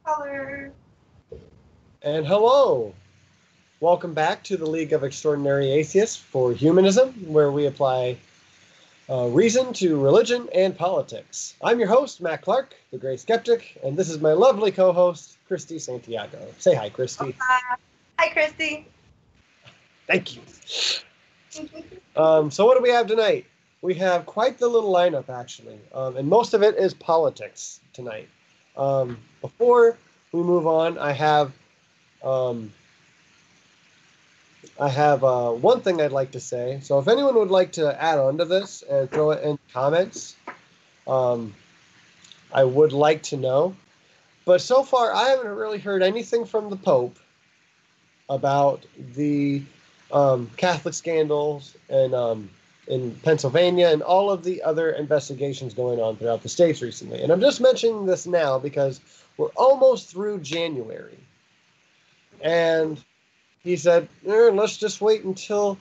Color. And hello! Welcome back to the League of Extraordinary Atheists for Humanism, where we apply reason to religion and politics. I'm your host, Matt Clark, the Great Skeptic, and this is my lovely co-host, Christy Santiago. Say hi, Christy. Hi, Christy. Thank you. So what do we have tonight? We have quite the little lineup, actually, and most of it is politics tonight. Before we move on, I have one thing I'd like to say. So if anyone would like to add on to this and throw it in comments, I would like to know. But so far, I haven't really heard anything from the Pope about the Catholic scandals and in Pennsylvania and all of the other investigations going on throughout the states recently. And I'm just mentioning this now because we're almost through January. And he said, let's just wait until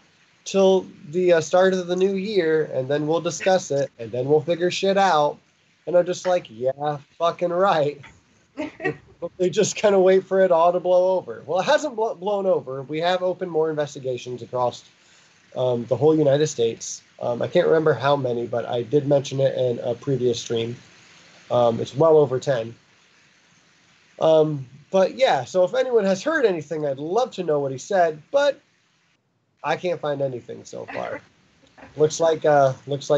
the start of the new year, and then we'll discuss it, and then we'll figure shit out. And I'm just like, yeah, fucking right. They just kind of wait for it all to blow over. Well, it hasn't blown over. We have opened more investigations across the whole United States. I can't remember how many, but I did mention it in a previous stream. It's well over 10. But yeah, so if anyone has heard anything, I'd love to know what he said, but I can't find anything so far. Looks like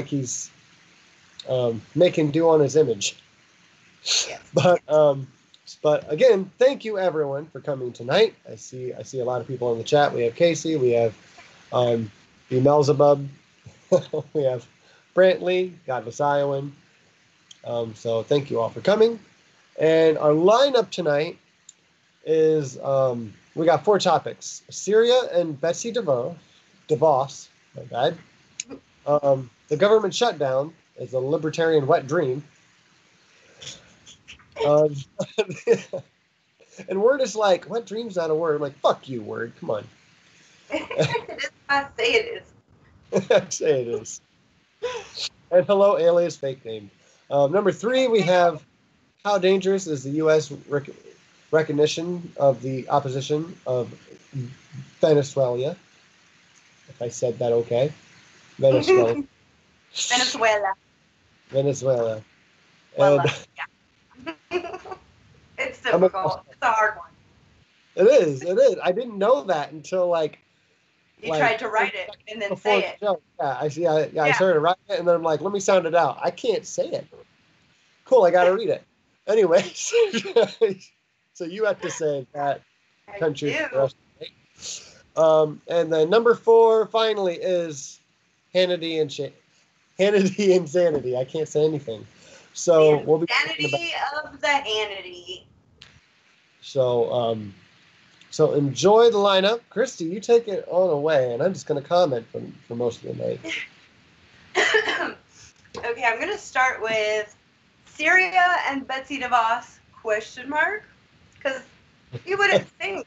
he's making do on his image. But again, thank you everyone for coming tonight. I see a lot of people in the chat. We have Casey, we have Beelzebub, we have Brantley, Godless Iowan. So thank you all for coming. And our lineup tonight is we got 4 topics: Syria and Betsy DeVos, my bad. The government shutdown is a libertarian wet dream. And Word is like, wet dream's not a word. I'm like, fuck you, Word. Come on. I say it is. Say it is. And hello, alias fake name. Number 3, we have how dangerous is the U.S. recognition of the opposition of Venezuela? If I said that okay. Venezuela. Venezuela. And yeah. It's difficult. It's a hard one. It is. I didn't know that until you tried to write it and then say it. Yeah, I started writing it and then I'm like, let me sound it out. I can't say it. Cool, I got to read it. Anyways, so you have to say that country. And then number 4 finally is Hannity Insanity. I can't say anything. So we'll be Insanity of the Hannity. So enjoy the lineup. Christy, you take it on away, and I'm just going to comment for most of the night. Okay, I'm going to start with Syria and Betsy DeVos, ? Because you wouldn't think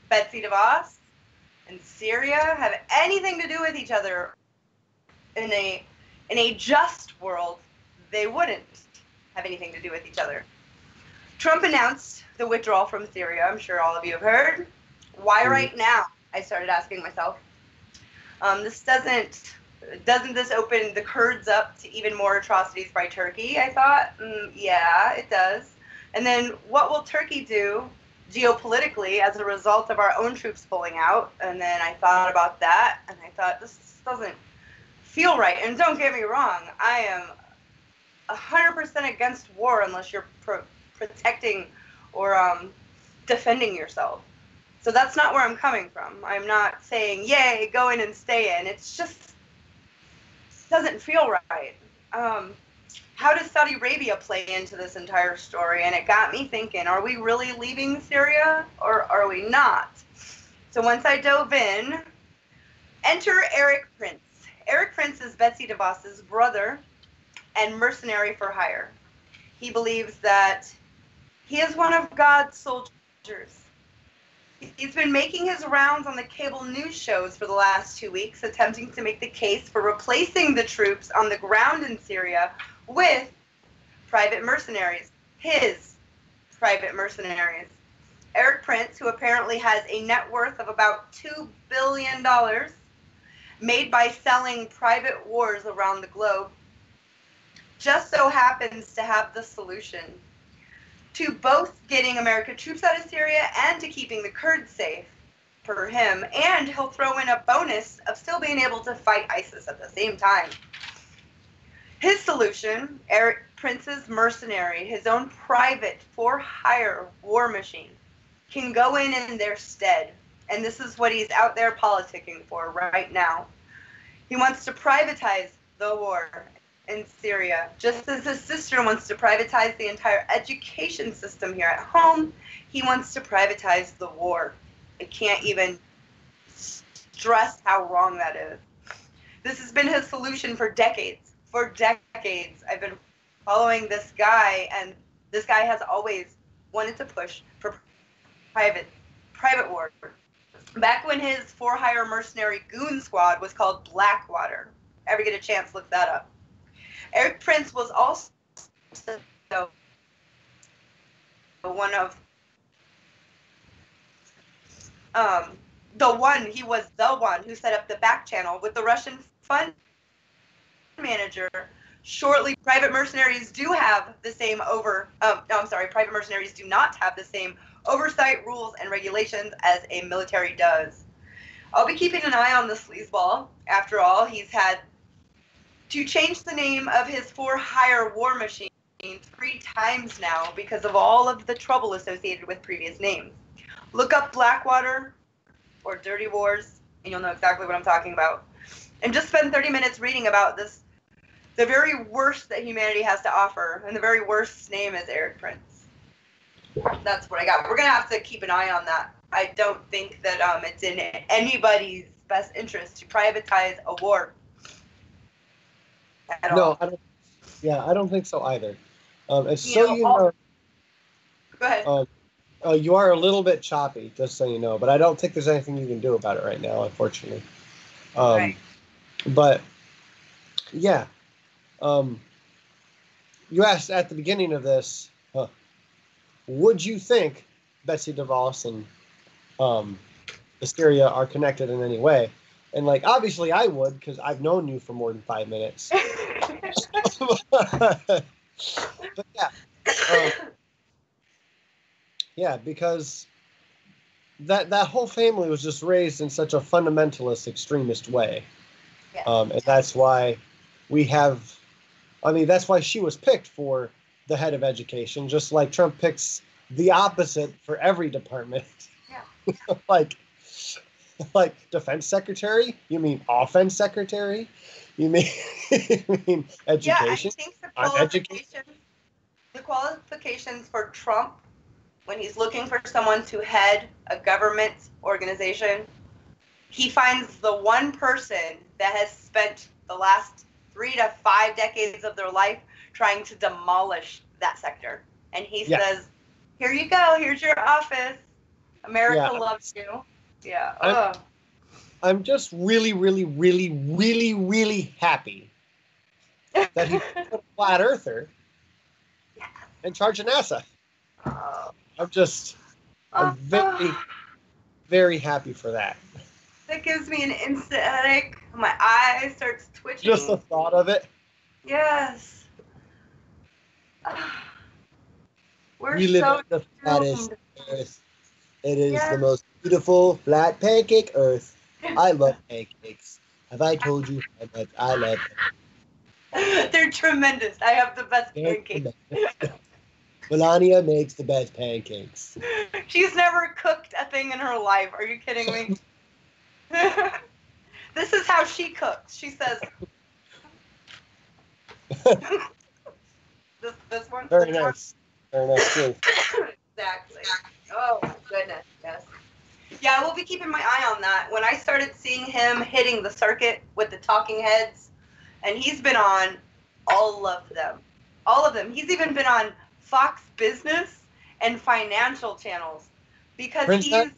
Betsy DeVos and Syria have anything to do with each other. In a just world, they wouldn't have anything to do with each other. Trump announced the withdrawal from Syria. I'm sure all of you have heard. Why right now? I started asking myself. Doesn't this open the Kurds up to even more atrocities by Turkey? I thought, yeah, it does. And then what will Turkey do geopolitically as a result of our own troops pulling out? And then I thought about that, and I thought, this doesn't feel right. And don't get me wrong, I am 100% against war unless you're protecting or defending yourself. So that's not where I'm coming from. I'm not saying, yay, go in and stay in. It's just doesn't feel right. How does Saudi Arabia play into this entire story? And it got me thinking, are we really leaving Syria or are we not? So once I dove in, enter Eric Prince. Eric Prince is Betsy DeVos's brother and mercenary for hire. He believes that he is one of God's soldiers. He's been making his rounds on the cable news shows for the last 2 weeks, attempting to make the case for replacing the troops on the ground in Syria with private mercenaries, his private mercenaries. Eric Prince, who apparently has a net worth of about $2 billion, made by selling private wars around the globe, just so happens to have the solution to both getting American troops out of Syria and to keeping the Kurds safe for him. And he'll throw in a bonus of still being able to fight ISIS at the same time. His solution, Eric Prince's mercenary, his own private for-hire war machine, can go in their stead. And this is what he's out there politicking for right now. He wants to privatize the war in Syria, just as his sister wants to privatize the entire education system here at home. He wants to privatize the war. I can't even stress how wrong that is. This has been his solution for decades. For decades, I've been following this guy, and this guy has always wanted to push for private war. Back when his for-hire mercenary goon squad was called Blackwater. Ever get a chance, look that up. Eric Prince was also one of he was the one who set up the back channel with the Russian fund manager. Shortly, private mercenaries do have the same private mercenaries do not have the same oversight, rules, and regulations as a military does. I'll be keeping an eye on the sleazeball. After all, he's had to change the name of his for-hire war machine 3 times now because of all of the trouble associated with previous names. Look up Blackwater or Dirty Wars, and you'll know exactly what I'm talking about. And just spend 30 minutes reading about this, the very worst that humanity has to offer, and the very worst name is Eric Prince. That's what I got. We're going to have to keep an eye on that. I don't think that it's in anybody's best interest to privatize a war. No, I don't. Yeah, I don't think so either. Go ahead. You are a little bit choppy, just so you know, but I don't think there's anything you can do about it right now, unfortunately. Right. But yeah, you asked at the beginning of this, would you think Betsy DeVos and Hysteria are connected in any way? And like, obviously I would, because I've known you for more than 5 minutes. But yeah, because that whole family was just raised in such a fundamentalist, extremist way. Yeah. And that's why that's why she was picked for the head of education, just like Trump picks the opposite for every department. Yeah. like defense secretary? You mean offense secretary? You mean education? Yeah, I think the qualifications for Trump when he's looking for someone to head a government organization, he finds the one person that has spent the last 3 to 5 decades of their life trying to demolish that sector. And he says, here you go, here's your office. America loves you. Yeah. I'm just really, really, really, really, really happy that he's a flat earther in charge of NASA. I'm very, very happy for that. That gives me an instant headache. My eye starts twitching. Just the thought of it. Yes. We live on the flattest earth. It is the most beautiful flat pancake earth. I love pancakes. Have I told you how much I love them? They're tremendous. I have the best pancakes. Melania makes the best pancakes. She's never cooked a thing in her life. Are you kidding me? This is how she cooks. She says, this one? Very nice. Very nice, too. Exactly. Oh, my goodness. Yes. Yeah, we'll be keeping my eye on that. When I started seeing him hitting the circuit with the talking heads, and he's been on all of them. All of them. He's even been on Fox Business and financial channels. Because Prince? Yeah,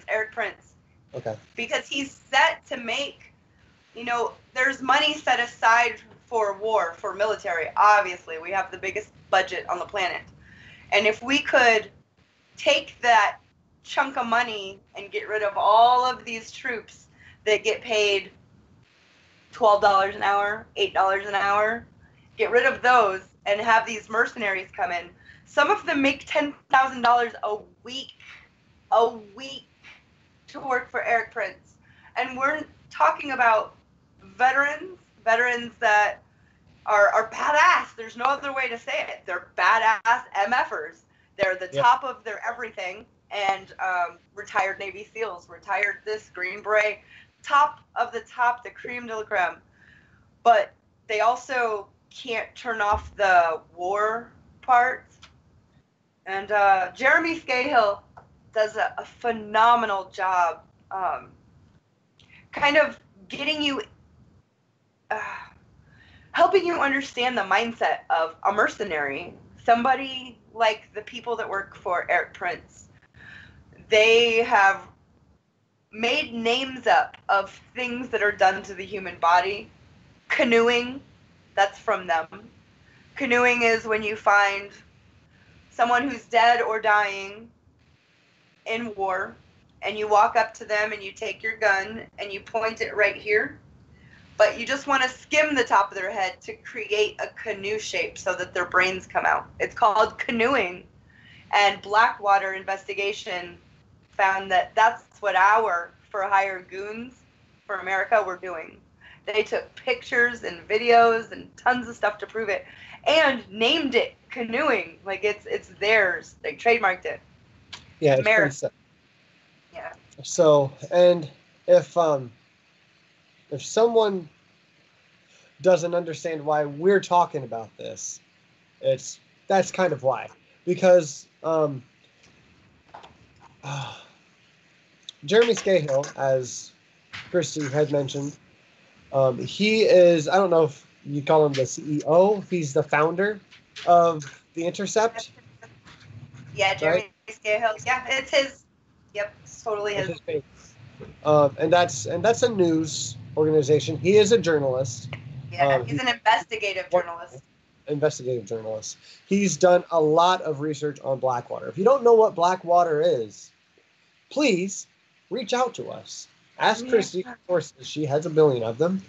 Eric Prince. Okay. Because he's set to make, there's money set aside for war, for military. Obviously, we have the biggest budget on the planet. And if we could take that chunk of money and get rid of all of these troops that get paid $12 an hour, $8 an hour, get rid of those and have these mercenaries come in. Some of them make $10,000 a week to work for Eric Prince. And we're talking about veterans that are badass. There's no other way to say it. They're badass MFers. They're the top of their everything. And retired Navy SEALs, retired this Green Beret, top of the top, the creme de la creme. But they also can't turn off the war part. And Jeremy Scahill does a phenomenal job kind of getting you, helping you understand the mindset of a mercenary, somebody like the people that work for Eric Prince. They have made names up of things that are done to the human body. Canoeing, that's from them. Canoeing is when you find someone who's dead or dying in war, and you walk up to them and you take your gun and you point it right here, but you just want to skim the top of their head to create a canoe shape so that their brains come out. It's called canoeing. And Blackwater investigation found that that's what our for-hire goons for America were doing. They took pictures and videos and tons of stuff to prove it, and named it canoeing. Like it's theirs. They trademarked it. Yeah, America. Yeah. So, and if someone doesn't understand why we're talking about this, that's kind of why. Because Jeremy Scahill, as Christy had mentioned, he is, I don't know if you call him the CEO, he's the founder of The Intercept. Yeah, Jeremy Scahill. Yeah, it's his. Yep, it's totally his. And that's a news organization. He is a journalist. Yeah, he's an investigative journalist. Investigative journalist. He's done a lot of research on Blackwater. If you don't know what Blackwater is, please reach out to us. Ask Christy, of course, she has a billion of them.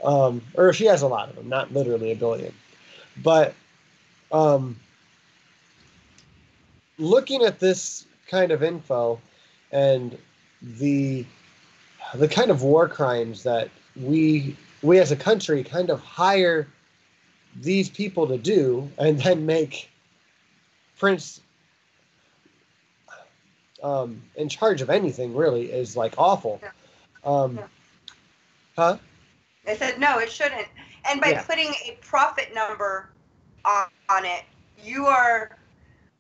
Or she has a lot of them, not literally a billion. But looking at this kind of info and the kind of war crimes that we as a country kind of hire these people to do and then make Prince in charge of anything really is like awful. Huh? I said, no, it shouldn't. And by putting a profit number on it, you are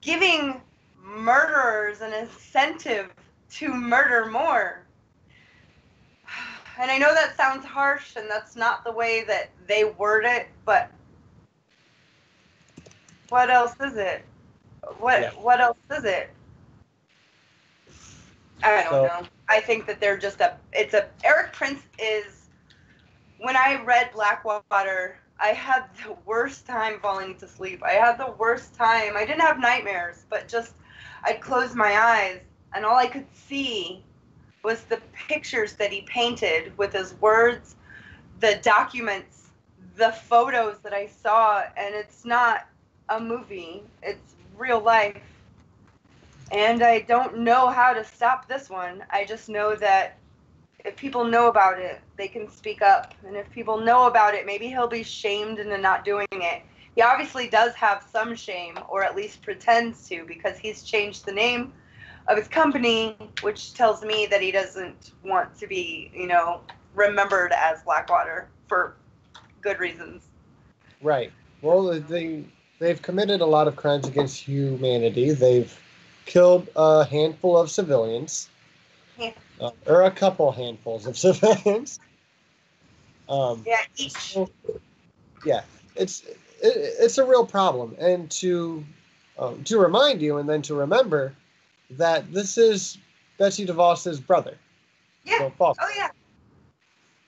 giving murderers an incentive to murder more. And I know that sounds harsh, and that's not the way that they word it, but what else is it? What else is it? I don't know. I think that they're just Eric Prince is, when I read Blackwater, I had the worst time falling to sleep. I had the worst time. I didn't have nightmares, but just, I'd close my eyes, and all I could see was the pictures that he painted with his words, the documents, the photos that I saw, and it's not a movie. It's real life. And I don't know how to stop this one. I just know that if people know about it, they can speak up. And if people know about it, maybe he'll be shamed into not doing it. He obviously does have some shame, or at least pretends to, because he's changed the name of his company, which tells me that he doesn't want to be, remembered as Blackwater for good reasons. Right. Well, they've committed a lot of crimes against humanity. They've killed a handful of civilians. Yeah. Or a couple handfuls of civilians. Each. So, yeah, it's a real problem, and to remind you, and then to remember that this is Betsy DeVos's brother. Yeah. So,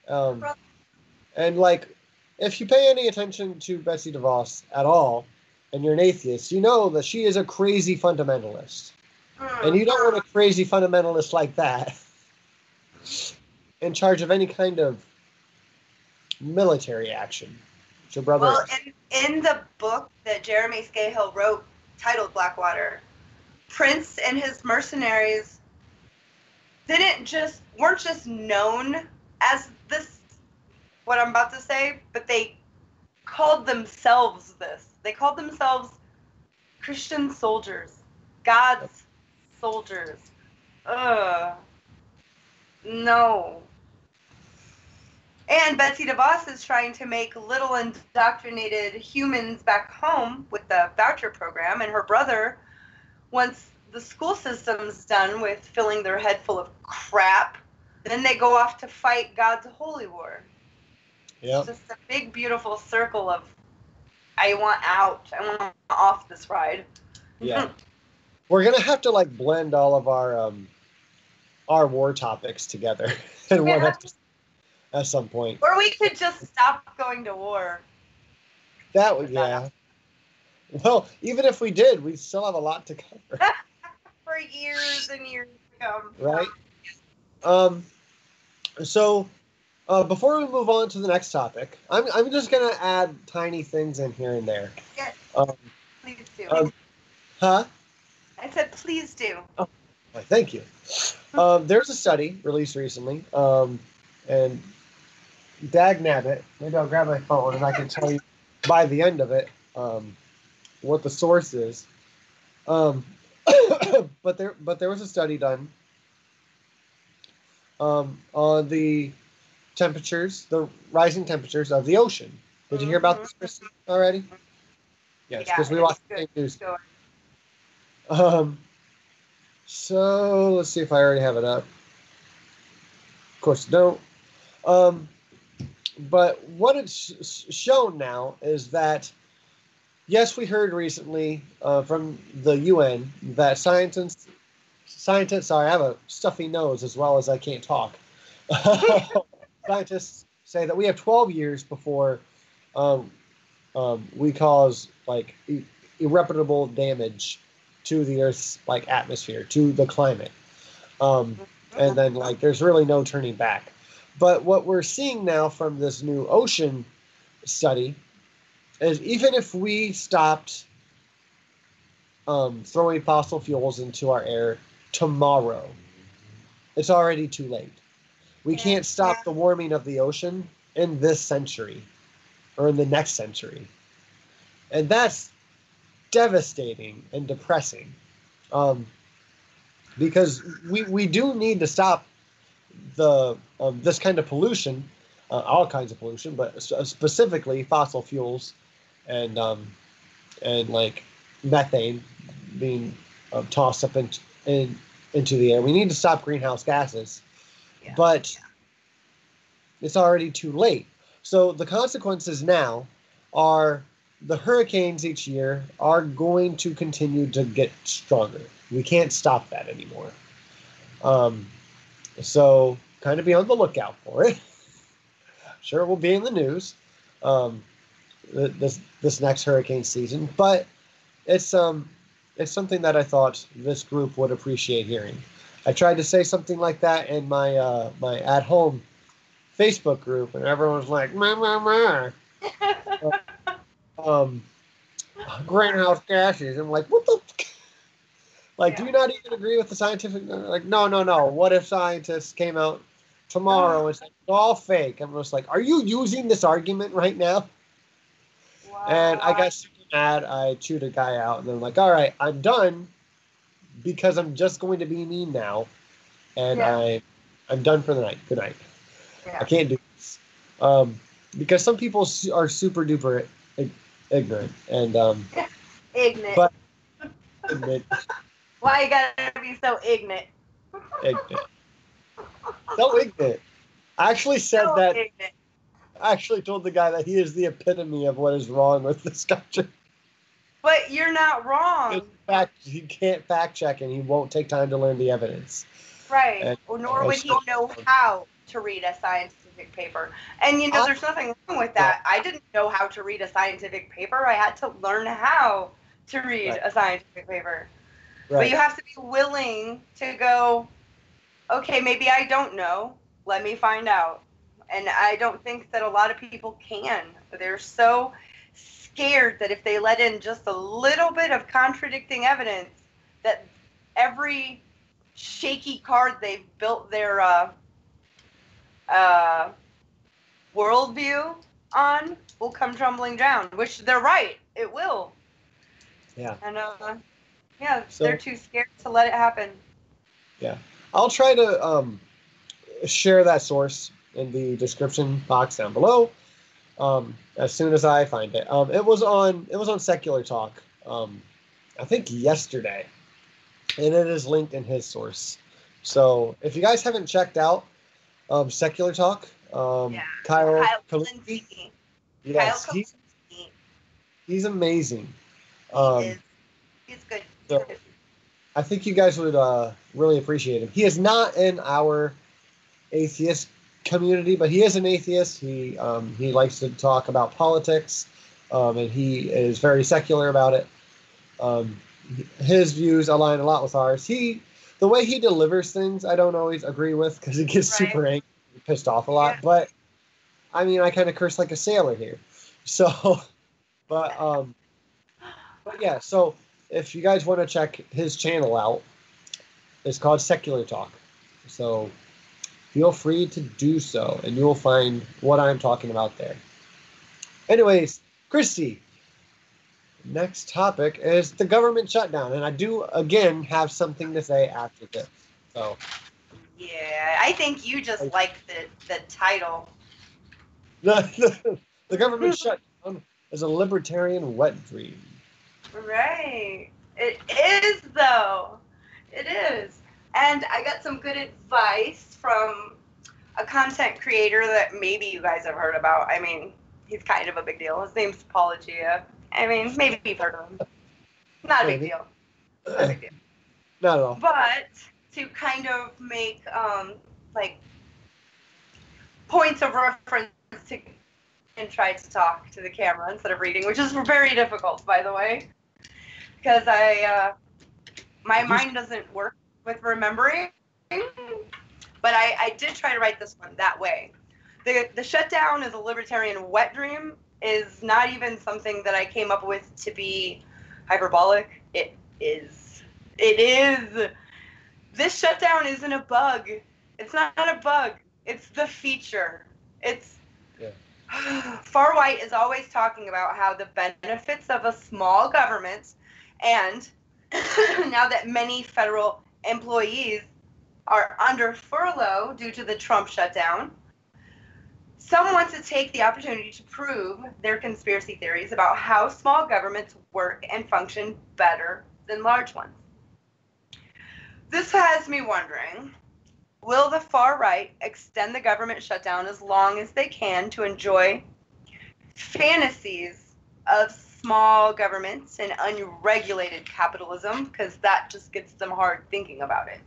yeah. And like, if you pay any attention to Betsy DeVos at all, and you're an atheist, you know that she is a crazy fundamentalist. And you don't want a crazy fundamentalist like that in charge of any kind of military action. Your brother. Well, in the book that Jeremy Scahill wrote, titled Blackwater, Prince and his mercenaries weren't just known as this, what I'm about to say, but they called themselves this. They called themselves Christian soldiers, God's soldiers. No. And Betsy DeVos is trying to make little indoctrinated humans back home with the voucher program, and her brother, once the school system's done with filling their head full of crap, then they go off to fight God's holy war. Yep. It's just a big, beautiful circle of, I want out. I want off this ride. Yeah. We're going to have to, like, blend all of our war topics together in one episode at some point. Or we could just stop going to war. That would, yeah. Well, even if we did, we'd still have a lot to cover. For years and years to come. Right? So, before we move on to the next topic, I'm just going to add tiny things in here and there. Yes. Please do. Huh? I said please do. Oh, thank you. There's a study released recently, and dag nabbit, maybe I'll grab my phone and I can tell you by the end of it what the source is. But there was a study done on the temperatures, the rising temperatures of the ocean. Did you hear about this, Christy, already? Yes, because we watched the same news. So let's see if I already have it up. Of course, don't. But what it's shown now is that, yes, we heard recently from the UN that scientists, sorry, I have a stuffy nose as well as I can't talk. Scientists say that we have 12 years before we cause, like, irreparable damage to the Earth's, like, atmosphere, to the climate. And then, like, there's really no turning back. But what we're seeing now from this new ocean study is even if we stopped throwing fossil fuels into our air tomorrow, it's already too late. We can't stop the warming of the ocean in this century or in the next century. And that's devastating and depressing, because we do need to stop the this kind of pollution, all kinds of pollution, but specifically fossil fuels and like methane being tossed up into the air. We need to stop greenhouse gases, but it's already too late. So the consequences now are the hurricanes each year are going to continue to get stronger. We can't stop that anymore. So kind of be on the lookout for it. Sure, it will be in the news this next hurricane season, but it's something that I thought this group would appreciate hearing. I tried to say something like that in my my at-home Facebook group, and everyone was like, greenhouse gases. I'm like, what the? Like, do you not even agree with the scientific? Like, no. What if scientists came out tomorrow and said it's all fake? I'm just like, are you using this argument right now? Wow. And I got super mad. I chewed a guy out, and then I'm like, all right, I'm done because I'm just going to be mean now, and I'm done for the night. Good night. Yeah. I can't do this because some people are super duper ignorant and ignorant. But ignorant. Why you gotta be so ignorant? Ignorant. So ignorant. I actually said so that. Ignorant. I actually told the guy that he is the epitome of what is wrong with this country. But you're not wrong. In fact, he can't fact check, and he won't take time to learn the evidence. Right. Nor would he know how to read a scientific scientific paper. And, there's nothing wrong with that. I didn't know how to read a scientific paper. I had to learn how to read a scientific paper. Right. But you have to be willing to go, okay, maybe I don't know. Let me find out. And I don't think that a lot of people can. They're so scared that if they let in just a little bit of contradicting evidence, that every shaky card they've built their worldview on will come tumbling down, which they're right. It will. Yeah. And, they're too scared to let it happen. Yeah. I'll try to share that source in the description box down below as soon as I find it. It was on Secular Talk, I think yesterday, and it is linked in his source. So if you guys haven't checked out Secular Talk, Kyle Kalinske, yes, he's amazing. He's good. So I think you guys would really appreciate him. He is not in our atheist community, but he is an atheist. He likes to talk about politics, and he is very secular about it. His views align a lot with ours. The way he delivers things, I don't always agree with because he gets super angry, pissed off a lot. Yeah. But I mean, I kind of curse like a sailor here. So, but yeah. So if you guys want to check his channel out, it's called Secular Talk. So feel free to do so, and you'll find what I'm talking about there. Anyways, Christy, next topic is the government shutdown, and I do, again, have something to say after this. So, yeah, I think you just like the title. The government shutdown is a libertarian wet dream. Right. It is, though. It is. And I got some good advice from a content creator that maybe you guys have heard about. I mean, he's kind of a big deal. His name's Apologia. I mean, maybe you've heard of him. Not a big deal. Not a big deal. Not at all. But to kind of make, points of reference and try to talk to the camera instead of reading, which is very difficult, by the way, because my mind doesn't work with remembering, but I did try to write this one that way. The shutdown is a libertarian wet dream is not even something that I came up with to be hyperbolic. It is. This shutdown isn't a bug. It's not a bug. It's the feature. Far right is always talking about how the benefits of a small government, and now that many federal employees are under furlough due to the Trump shutdown, some want to take the opportunity to prove their conspiracy theories about how small governments work and function better than large ones. This has me wondering, will the far right extend the government shutdown as long as they can to enjoy fantasies of small governments and unregulated capitalism? Because that just gets them hard thinking about it.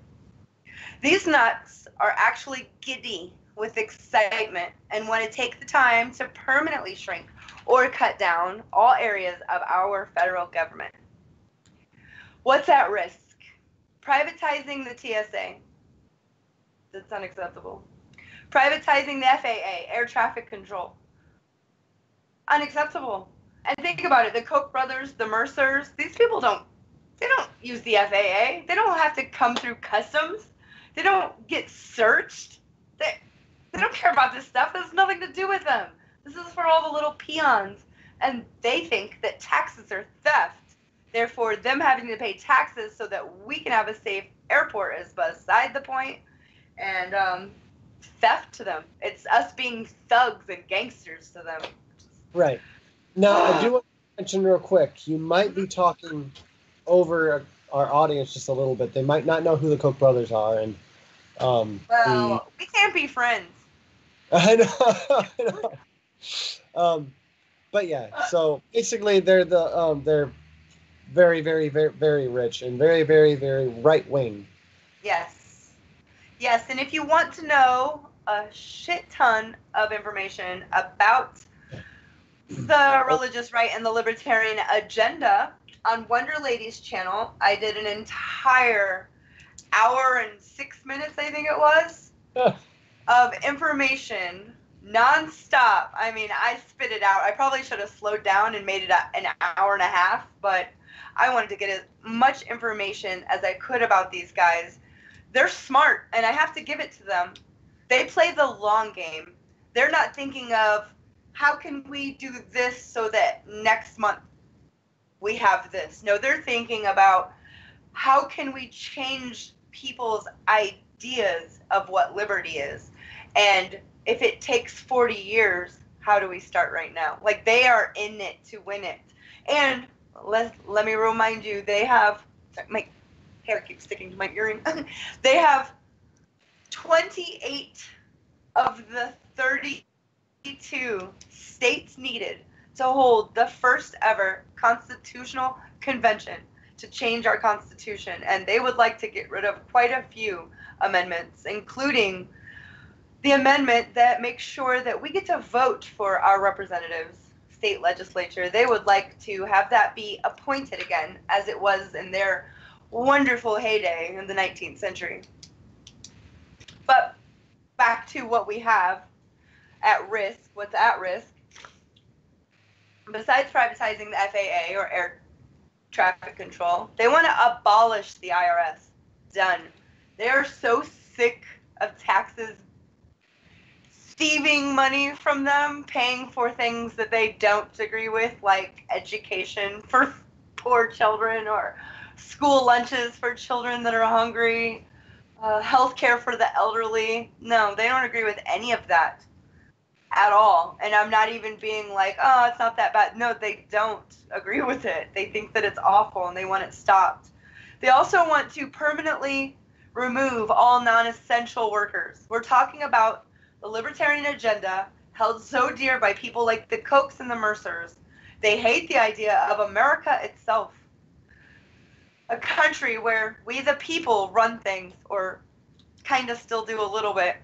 These nuts are actually giddy with excitement and want to take the time to permanently shrink or cut down all areas of our federal government. What's at risk? Privatizing the TSA. That's unacceptable. Privatizing the FAA, air traffic control. Unacceptable. And think about it, the Koch brothers, the Mercers, these people don't use the FAA. They don't have to come through customs. They don't get searched. They don't care about this stuff. It has nothing to do with them. This is for all the little peons. And they think that taxes are theft. Therefore, them having to pay taxes so that we can have a safe airport is beside the point. And theft to them. It's us being thugs and gangsters to them. Right. Now, I do want to mention real quick, you might be talking over our audience just a little bit. They might not know who the Koch brothers are. And we can't be friends. I know. But yeah, so basically they're they're very, very, very, very rich and very, very, very right wing. Yes. Yes, and if you want to know a shit ton of information about the religious right and the libertarian agenda on Wonder Lady's channel. I did an entire hour and 6 minutes, I think it was, of information non-stop. I mean, I spit it out. I probably should have slowed down and made it an hour and a half, but I wanted to get as much information as I could about these guys. They're smart, and I have to give it to them. They play the long game. They're not thinking of, how can we do this so that next month we have this? No, they're thinking about, how can we change people's ideas of what liberty is? And if it takes 40 years, how do we start right now? Like, they are in it to win it. And let me remind you, they have, my hair keeps sticking to my earring. They have 28 of the 32 states needed to hold the first ever constitutional convention to change our constitution. And they would like to get rid of quite a few amendments, including the amendment that makes sure that we get to vote for our representatives, state legislature. They would like to have that be appointed again, as it was in their wonderful heyday in the 19th century. But back to what we have at risk, what's at risk. Besides privatizing the FAA, or air traffic control, they want to abolish the IRS. Done. They are so sick of taxes thieving money from them, paying for things that they don't agree with, like education for poor children or school lunches for children that are hungry, health care for the elderly. No, they don't agree with any of that at all. And I'm not even being like, oh, it's not that bad. No, they don't agree with it. They think that it's awful and they want it stopped. They also want to permanently remove all non-essential workers. We're talking about the libertarian agenda held so dear by people like the Kochs and the Mercers. They hate the idea of America itself, a country where we the people run things, or kind of still do a little bit.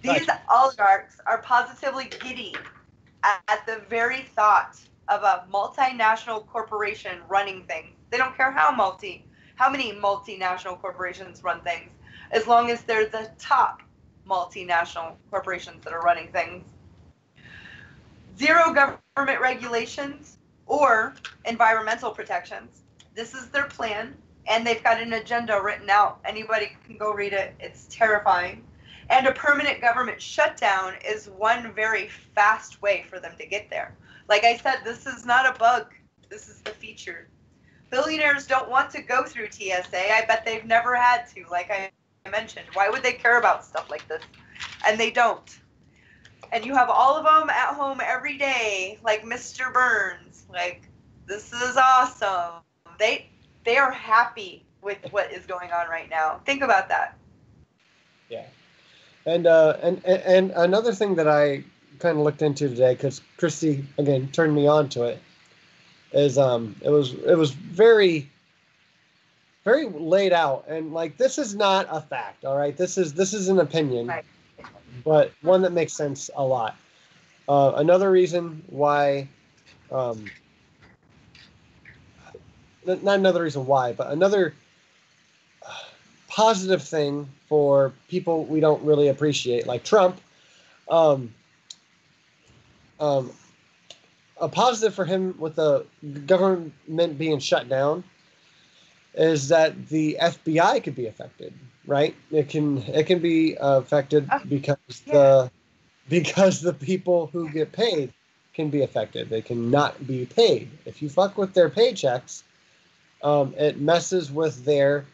These oligarchs are positively giddy at the very thought of a multinational corporation running things. They don't care how many multinational corporations run things, as long as they're the top multinational corporations that are running things. Zero government regulations or environmental protections. This is their plan, and they've got an agenda written out. Anybody can go read it. It's terrifying. And a permanent government shutdown is one very fast way for them to get there. Like I said, this is not a bug. This is the feature. Billionaires don't want to go through TSA. I bet they've never had to, like I mentioned. Why would they care about stuff like this? And they don't. And you have all of them at home every day, like Mr. Burns. Like, this is awesome. They are happy with what is going on right now. Think about that. Yeah. And another thing that I kind of looked into today, because Christy again turned me on to it, is it was very, very laid out, and like, this is not a fact, all right. This is an opinion, right, but one that makes sense a lot. Another reason why, not another reason why, but another positive thing for people we don't really appreciate, like Trump. A positive for him with the government being shut down is that the FBI could be affected, right? It can be affected because the people who get paid can be affected. They cannot be paid. If you fuck with their paychecks, it messes with their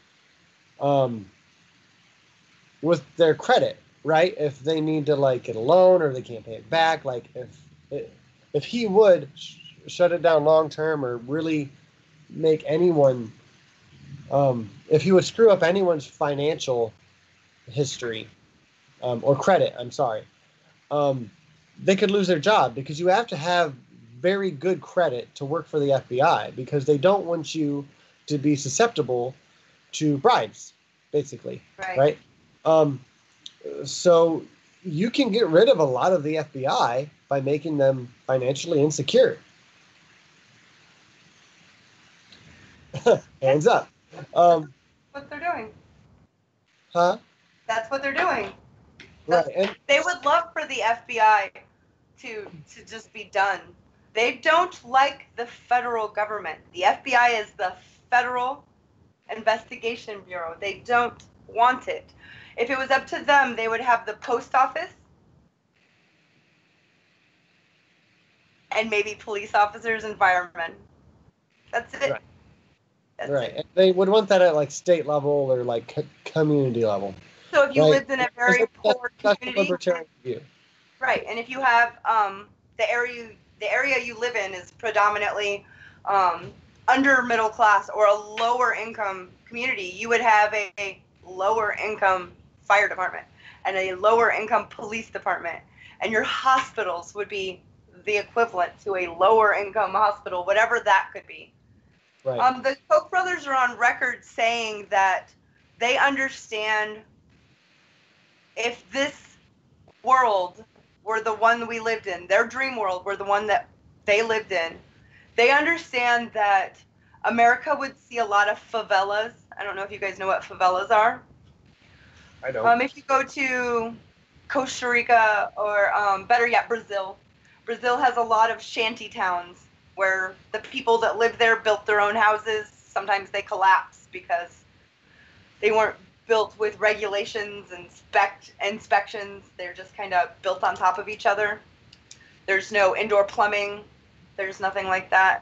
credit, right? If they need to like get a loan or they can't pay it back, like if he would shut it down long term, or really make anyone, if he would screw up anyone's financial history, or credit, I'm sorry, they could lose their job, because you have to have very good credit to work for the FBI, because they don't want you to be susceptible to bribes, basically, right? So you can get rid of a lot of the FBI by making them financially insecure. Hands up. What they're doing. Huh? That's what they're doing. Right. And they would love for the FBI to just be done. They don't like the federal government. The FBI is the Federal Investigation Bureau. They don't want it. If it was up to them, they would have the post office and maybe police officers and firemen. That's it. Right. That's right. it. And they would want that at like state level or like community level. So if you right? lived in a very poor community, libertarian view. Right, and if you have the area you live in is predominantly under middle class or a lower income community, you would have a lower income fire department and a lower income police department, and your hospitals would be the equivalent to a lower income hospital, whatever that could be. Right. The Koch brothers are on record saying that they understand if this world were the one we lived in, their dream world were the one that they lived in, they understand that America would see a lot of favelas. I don't know if you guys know what favelas are. I don't. If you go to Costa Rica or better yet, Brazil has a lot of shanty towns where the people that live there built their own houses. Sometimes they collapse because they weren't built with regulations and inspections. They're just kind of built on top of each other. There's no indoor plumbing. There's nothing like that.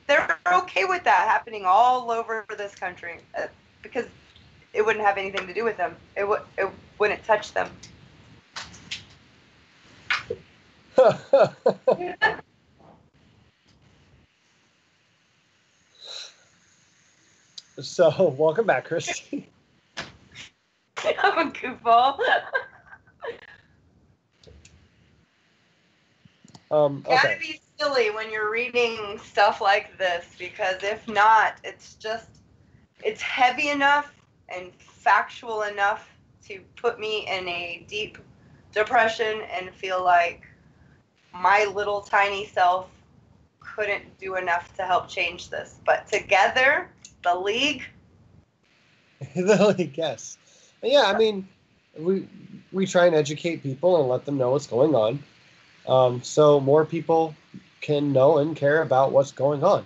They're okay with that happening all over this country because it wouldn't have anything to do with them. It wouldn't touch them. So, welcome back, Christy. I'm a goofball. Okay. Gotta be silly when you're reading stuff like this, because if not, it's heavy enough and factual enough to put me in a deep depression and feel like my little tiny self couldn't do enough to help change this. But together, the League. The League, yes. Yeah, I mean, we try and educate people and let them know what's going on, so more people can know and care about what's going on.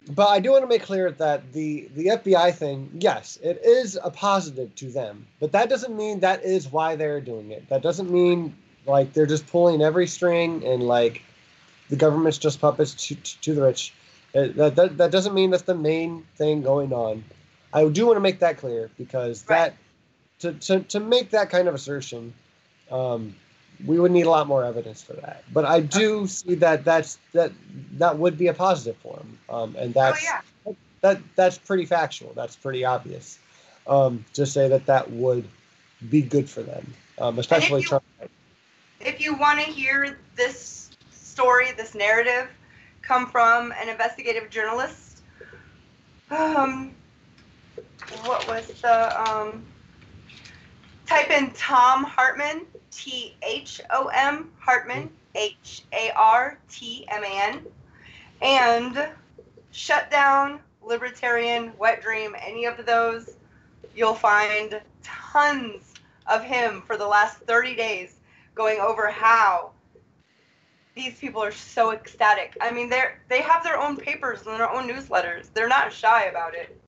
But I do want to make clear that the FBI thing, yes, it is a positive to them, but that doesn't mean that is why they're doing it. That doesn't mean like they're just pulling every string and like the government's just puppets to the rich. That doesn't mean that's the main thing going on. I do want to make that clear because Right. to make that kind of assertion, we would need a lot more evidence for that. But I do see that that would be a positive for them, and that's pretty factual. That's pretty obvious. To say that would be good for them, especially Trump. If you want to hear this story, this narrative, come from an investigative journalist, what was the type in Tom Hartman, Thom Hartman, Hartman, and Shut Down, Libertarian, Wet Dream, any of those, you'll find tons of him for the last 30 days going over how these people are so ecstatic. I mean, they have their own papers and their own newsletters. They're not shy about it.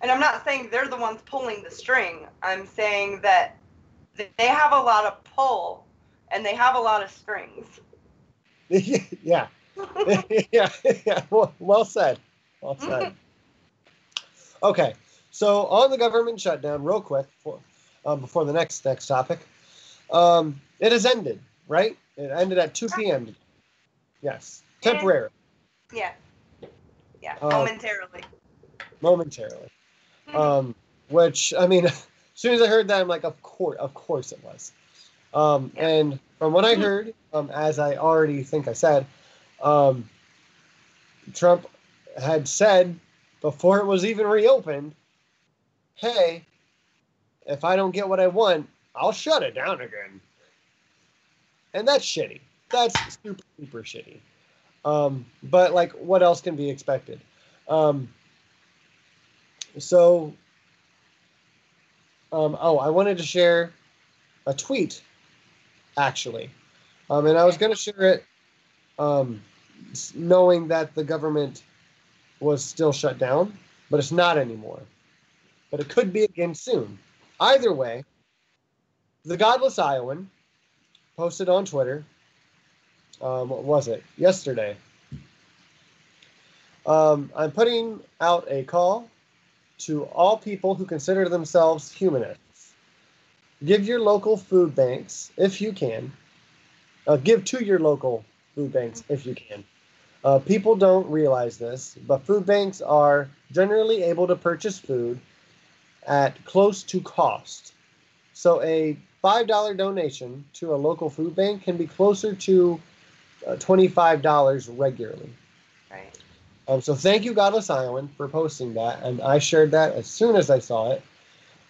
And I'm not saying they're the ones pulling the string. I'm saying that they have a lot of pull and they have a lot of strings. Yeah. yeah. Well said. Well said. Okay. So on the government shutdown, real quick, before the next topic, it has ended, right? It ended at 2 p.m. Yes. Temporarily. Yeah. Yeah. Momentarily. Which, I mean, as soon as I heard that, I'm like, of course it was. And from what I heard, as I already think I said, Trump had said before it was even reopened, hey, if I don't get what I want, I'll shut it down again. And that's shitty. That's super, super shitty. But like, what else can be expected? I wanted to share a tweet, actually. And I was going to share it knowing that the government was still shut down, but it's not anymore. But it could be again soon. Either way, the Godless Iowan posted on Twitter, what was it? Yesterday. I'm putting out a call to all people who consider themselves humanists. Give your local food banks, if you can. Give to your local food banks, if you can. People don't realize this, but food banks are generally able to purchase food at close to cost. So a $5 donation to a local food bank can be closer to $25 regularly. Right. So thank you, Godless Iowan, for posting that, and I shared that as soon as I saw it.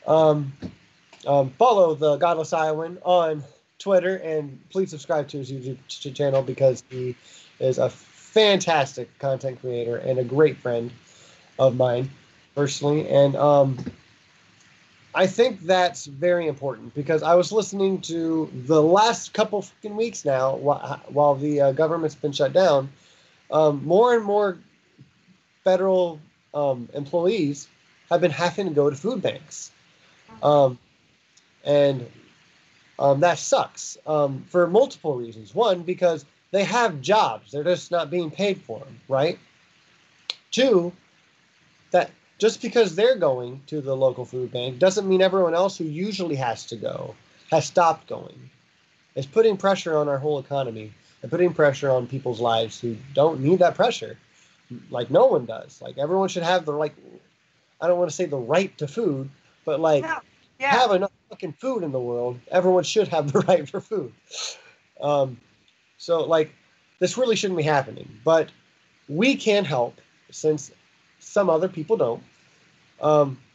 Follow the Godless Iowan on Twitter, and please subscribe to his YouTube channel because he is a fantastic content creator and a great friend of mine, personally. And I think that's very important because I was listening to the last couple fucking weeks now while the government's been shut down. More and more federal employees have been having to go to food banks. And that sucks for multiple reasons. One, because they have jobs. They're just not being paid for them, right? Two, that just because they're going to the local food bank doesn't mean everyone else who usually has to go has stopped going. It's putting pressure on our whole economy and putting pressure on people's lives who don't need that pressure. Like no one does. Like everyone should have I don't want to say the right to food, but like have enough fucking food in the world. Everyone should have the right for food. So like this really shouldn't be happening, but we can help since some other people don't,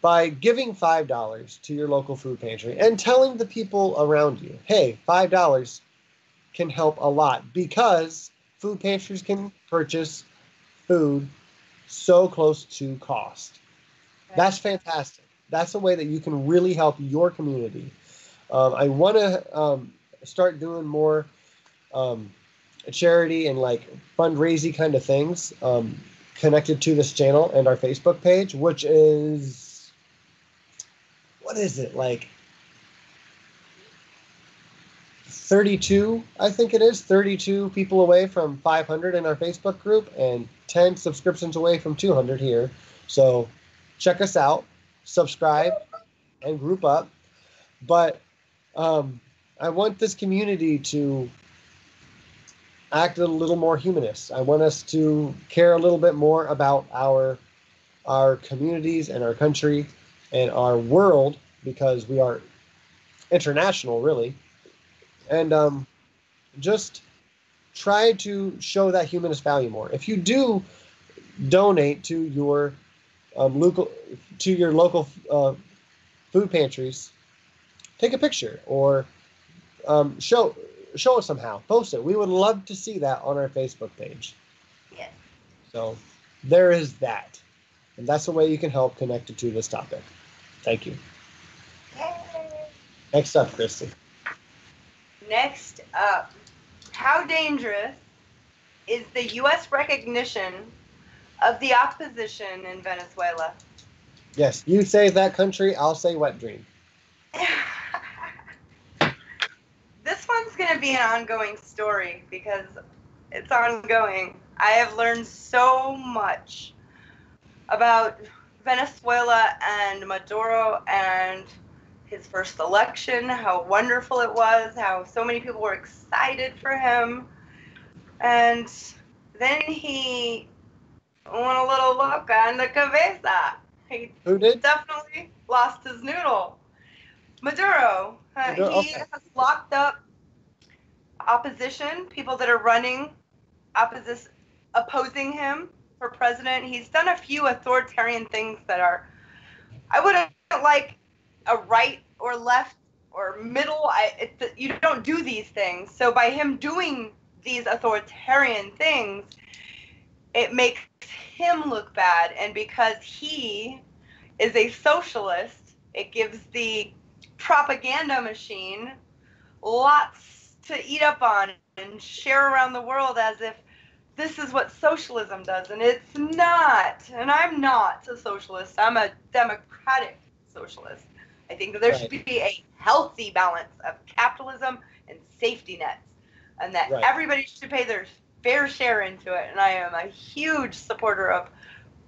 by giving $5 to your local food pantry and telling the people around you, hey, $5 can help a lot because food pantries can purchase food so close to cost. Right. That's fantastic. That's a way that you can really help your community. I want to start doing more charity and like fundraising kind of things connected to this channel and our Facebook page, which is, what is it, like 32, I think it is, 32 people away from 500 in our Facebook group and 10 subscriptions away from 200 here. So check us out, subscribe, and group up. But I want this community to act a little more humanist. I want us to care a little bit more about our communities and our country and our world because we are international, really. And just try to show that humanist value more. If you do donate to your local food pantries, take a picture or show us somehow. Post it. We would love to see that on our Facebook page. Yes. So there is that. And that's the way you can help connected to this topic. Thank you. Yay. Next up, Christy. Next up, how dangerous is the U.S. recognition of the opposition in Venezuela? Yes, you say that country, I'll say wet dream. This one's going to be an ongoing story because it's ongoing. I have learned so much about Venezuela and Maduro and his first election, how wonderful it was, how so many people were excited for him. And then he went a little loca en la cabeza. Who did? Definitely lost his noodle. Maduro. He has locked up opposition, people that are running, opposing him for president. He's done a few authoritarian things that are, I wouldn't like a right or left or middle. You don't do these things. So by him doing these authoritarian things, it makes him look bad. And because he is a socialist, it gives the propaganda machine lots to eat up on and share around the world as if this is what socialism does, and it's not. And I'm not a socialist. I'm a democratic socialist. I think that there should be a healthy balance of capitalism and safety nets, and that everybody should pay their fair share into it. And I am a huge supporter of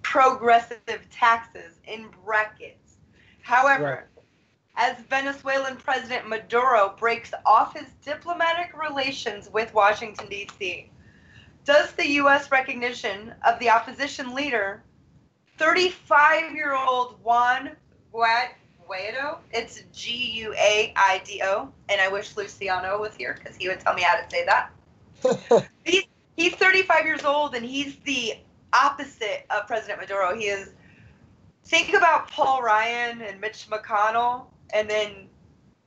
progressive taxes in brackets. However, as Venezuelan President Maduro breaks off his diplomatic relations with Washington, D.C., does the U.S. recognition of the opposition leader, 35-year-old Juan Guaido, it's Guaido, and I wish Luciano was here because he would tell me how to say that. He's 35 years old, and he's the opposite of President Maduro. He is, think about Paul Ryan and Mitch McConnell, and then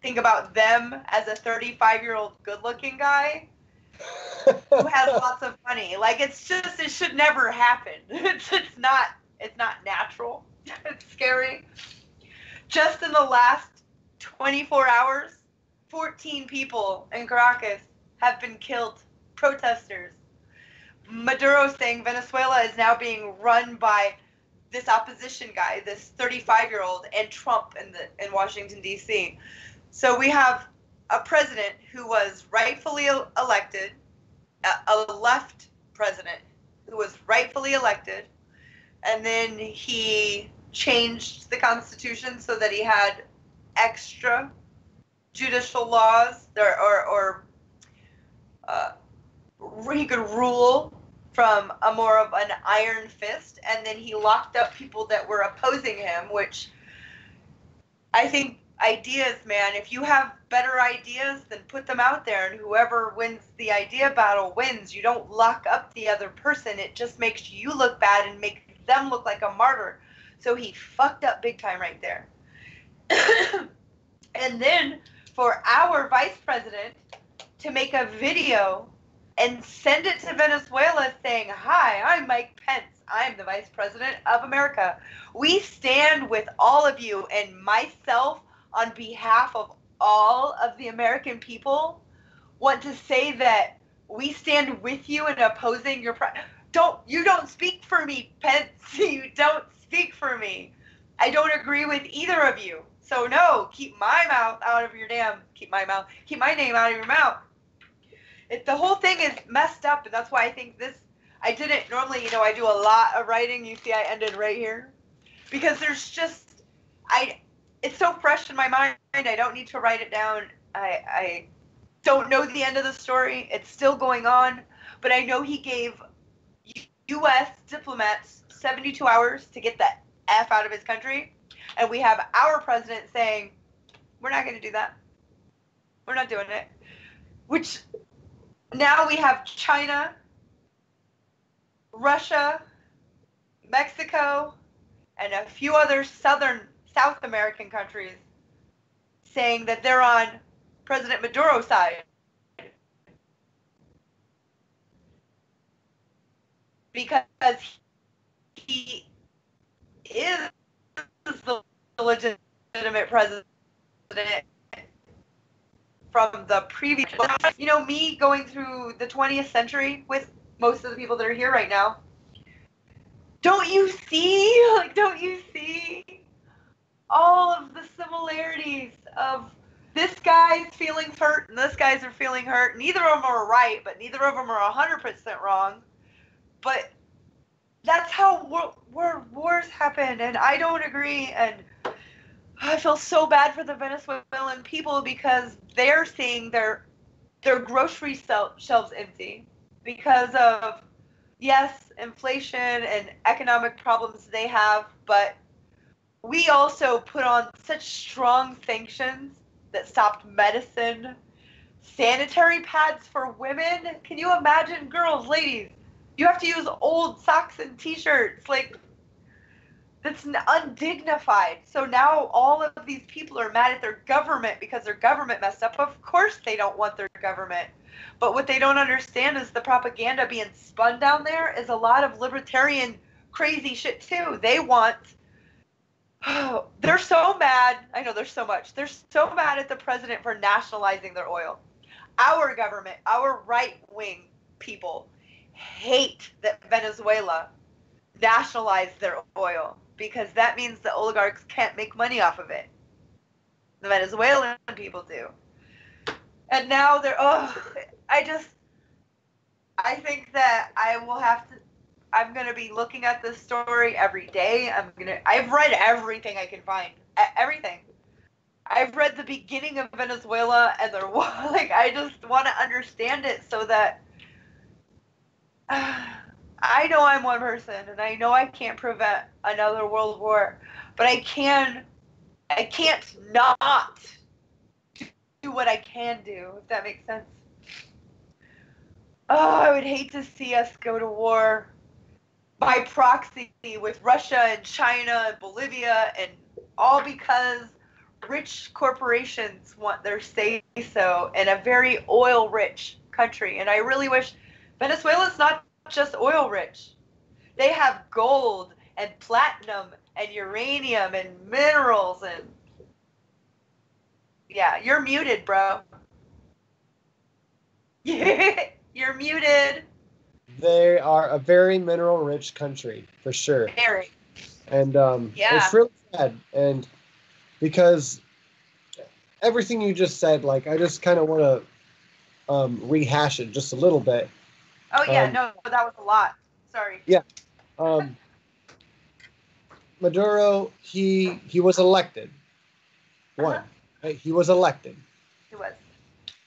think about them as a 35-year-old good-looking guy who has lots of money. Like, it's just, it should never happen. It's not natural. It's scary. Just in the last 24 hours, 14 people in Caracas have been killed, protesters. Maduro saying Venezuela is now being run by this opposition guy, this 35-year-old, and Trump in Washington, D.C. So we have a president who was rightfully elected, a left president who was rightfully elected, and then he changed the Constitution so that he had extra judicial laws, or he could rule from a more of an iron fist, and then he locked up people that were opposing him, which I think ideas, man, if you have better ideas, then put them out there, and whoever wins the idea battle wins. You don't lock up the other person. It just makes you look bad and makes them look like a martyr. So he fucked up big time right there. And then for our vice president to make a video and send it to Venezuela saying, "Hi, I'm Mike Pence. I'm the Vice President of America. We stand with all of you," and myself, on behalf of all of the American people, want to say that we stand with you in opposing your you don't speak for me, Pence. You don't speak for me. I don't agree with either of you. So no, keep my name out of your mouth. The whole thing is messed up, and that's why I think I didn't normally, I do a lot of writing. You see, I ended right here. Because there's just, it's so fresh in my mind, I don't need to write it down. I don't know the end of the story. It's still going on, but I know he gave U.S. diplomats 72 hours to get the F out of his country, and we have our president saying, we're not going to do that. We're not doing it. Which, now we have China, Russia, Mexico, and a few other South American countries saying that they're on President Maduro's side. Because he is the legitimate president from the previous. Me going through the 20th century with most of the people that are here right now. Don't you see all of the similarities of this guy's feelings hurt and this guy's are feeling hurt? Neither of them are right, but neither of them are 100% wrong. But that's how wars happen, and I don't agree, and I feel so bad for the Venezuelan people because they're seeing their grocery shelves empty because of, yes, inflation and economic problems they have, but we also put on such strong sanctions that stopped medicine, sanitary pads for women. Can you imagine, girls, ladies? You have to use old socks and t-shirts. Like, That's undignified. So now all of these people are mad at their government because their government messed up. Of course they don't want their government. But what they don't understand is the propaganda being spun down there is a lot of libertarian crazy shit too. They want, they're so mad. I know there's so much. They're so mad at the president for nationalizing their oil. Our government, our right-wing people hate that Venezuela nationalized their oil because that means the oligarchs can't make money off of it. The Venezuelan people do. And now they're, I think that I'm going to be looking at this story every day. I've read everything I can find. Everything. I've read the beginning of Venezuela and their war. Like, I just want to understand it so that I know I'm one person and I know I can't prevent another world war, but I can't not do what I can do, if that makes sense. Oh, I would hate to see us go to war by proxy with Russia and China and Bolivia, and all because rich corporations want their say-so in a very oil-rich country. And I really wish Venezuela's not just oil-rich. They have gold and platinum and uranium and minerals and... Yeah, you're muted, bro. You're muted. They are a very mineral-rich country, for sure. Very. And yeah. It's really sad. And because everything you just said, like, I just kind of want to rehash it just a little bit. Oh, yeah, no, that was a lot. Sorry. Yeah. Maduro, he was elected. One, right? He was elected. He was.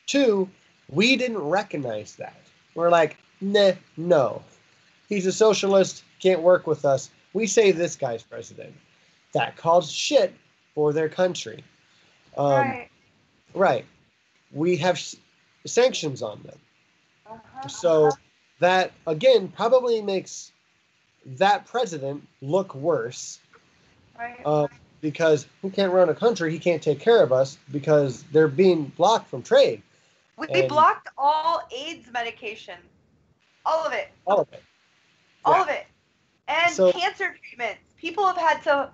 Two, we didn't recognize that. We're like, nah, no. He's a socialist, can't work with us. We say this guy's president. That caused shit for their country. Right. Right. We have sanctions on them. So that, again, probably makes that president look worse. Right. Because he can't run a country, he can't take care of us because they're being blocked from trade. We blocked all AIDS medication. All of it. All of it. All of it. And cancer treatments. People have had to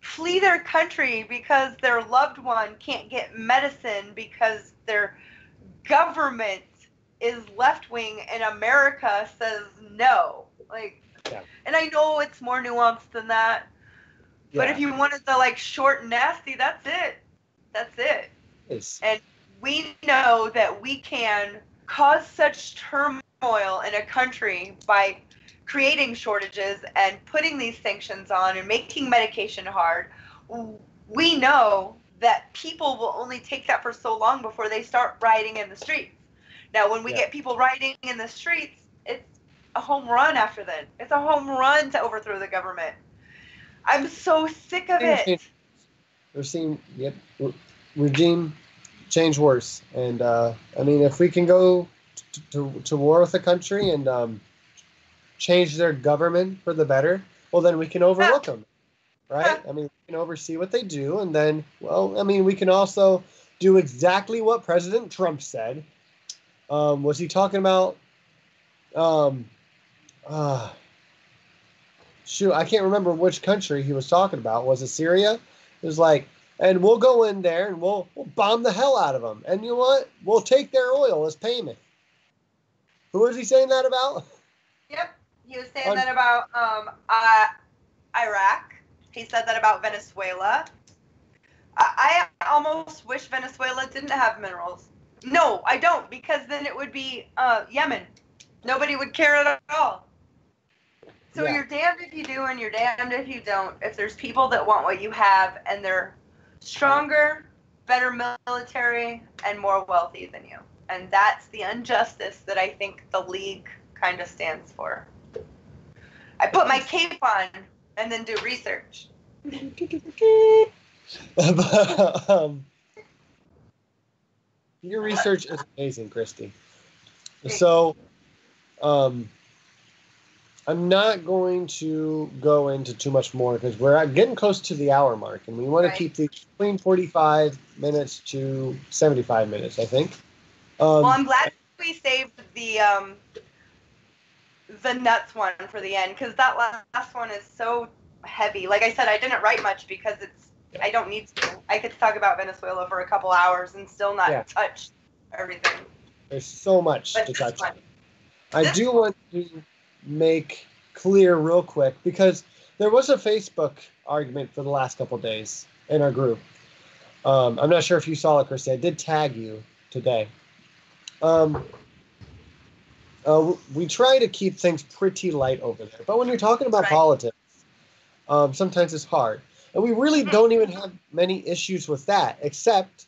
flee their country because their loved one can't get medicine because their government is left-wing and America says no. Like, and I know it's more nuanced than that. Yeah. But if you wanted the, like, short and nasty, that's it. That's it. Yes. And we know that we can cause such turmoil in a country by creating shortages and putting these sanctions on and making medication hard. We know that people will only take that for so long before they start rioting in the streets. Now, when we get people rioting in the streets, it's a home run after then. It's a home run to overthrow the government. I'm so sick of it. We're seeing regime change worse. And, I mean, if we can go to war with a country and change their government for the better, well, then we can overlook them, right? I mean, we can oversee what they do. And then, well, I mean, we can also do exactly what President Trump said. Was he talking about... shoot, I can't remember which country he was talking about. Was it Syria? It was like, and we'll go in there and we'll bomb the hell out of them. And you know what? We'll take their oil as payment. Who was he saying that about? Yep. He was saying that about Iraq. He said that about Venezuela. I almost wish Venezuela didn't have minerals. No, I don't, because then it would be Yemen. Nobody would care at all. So you're damned if you do and you're damned if you don't. If there's people that want what you have and they're stronger, better military, and more wealthy than you. And that's the injustice that I think the League kind of stands for. I put my cape on and then do research. Your research is amazing, Christy. So, I'm not going to go into too much more because we're getting close to the hour mark, and we want to keep these between 45 minutes to 75 minutes, I think. Well, I'm glad we saved the nuts one for the end, because that last one is so heavy. Like I said, I didn't write much because I don't need to. I could talk about Venezuela for a couple hours and still not touch everything. There's so much to touch on. I do want to make clear real quick, because there was a Facebook argument for the last couple of days in our group. I'm not sure if you saw it, Christy. I did tag you today. We try to keep things pretty light over there. But when you're talking about politics, sometimes it's hard. And we really don't even have many issues with that, except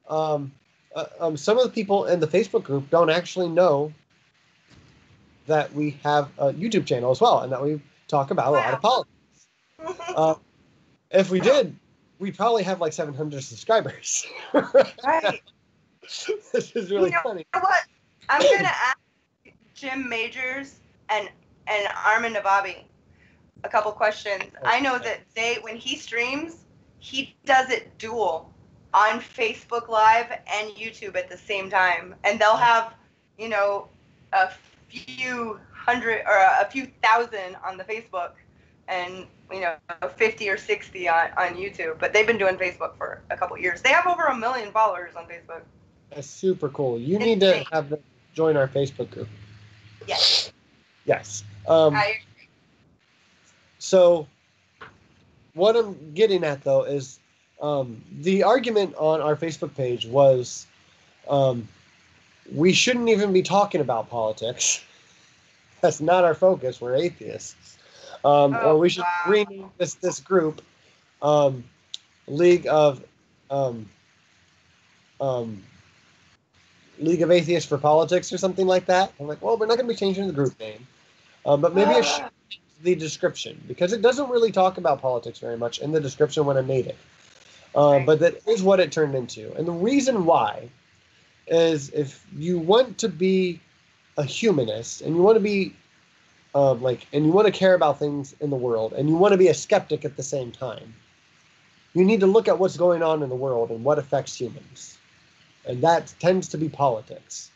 some of the people in the Facebook group don't actually know that we have a YouTube channel as well, and that we talk about a lot of politics. If we did, we'd probably have like 700 subscribers. Right. This is really funny. You know what? I'm going to ask Jim Majors and Armin Navabi a couple questions. I know that when he streams, he does it dual on Facebook Live and YouTube at the same time. And they'll have, a few hundred or a few thousand on the Facebook and, 50 or 60 on YouTube. But they've been doing Facebook for a couple years. They have over 1 million followers on Facebook. That's super cool. You need to have them join our Facebook group. Yes. Yes. I agree. So what I'm getting at, though, is the argument on our Facebook page was we shouldn't even be talking about politics. That's not our focus. We're atheists. Or we should rename this group League of Atheists for Politics or something like that. I'm like, well, we're not going to be changing the group name. But maybe I should change the description, because it doesn't really talk about politics very much in the description when I made it. But that is what it turned into. And the reason why is, if you want to be a humanist and you want to be and you want to care about things in the world, and you want to be a skeptic at the same time, you need to look at what's going on in the world and what affects humans. And that tends to be politics.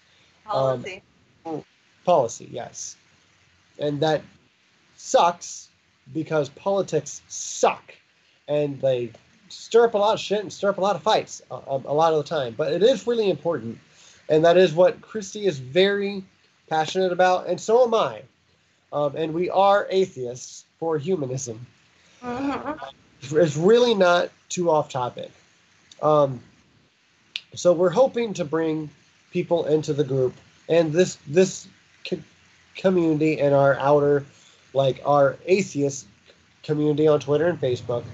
Policy. Policy, yes. And that sucks, because politics suck. And they stir up a lot of shit and stir up a lot of fights a lot of the time. But it is really important. And that is what Christy is very passionate about. And so am I. And we are atheists for humanism. It's really not too off topic. So we're hoping to bring people into the group, and this community and our our atheist community on Twitter and Facebook.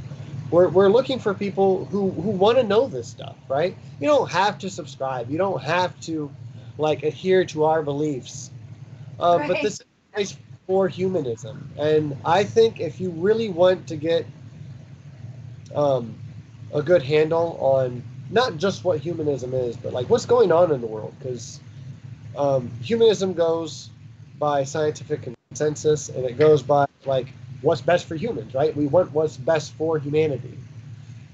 We're looking for people who want to know this stuff, right? You don't have to subscribe. You don't have to adhere to our beliefs. But this is for humanism. And I think if you really want to get a good handle on not just what humanism is, but what's going on in the world, because humanism goes by scientific consensus, and it goes by what's best for humans, right? We want what's best for humanity.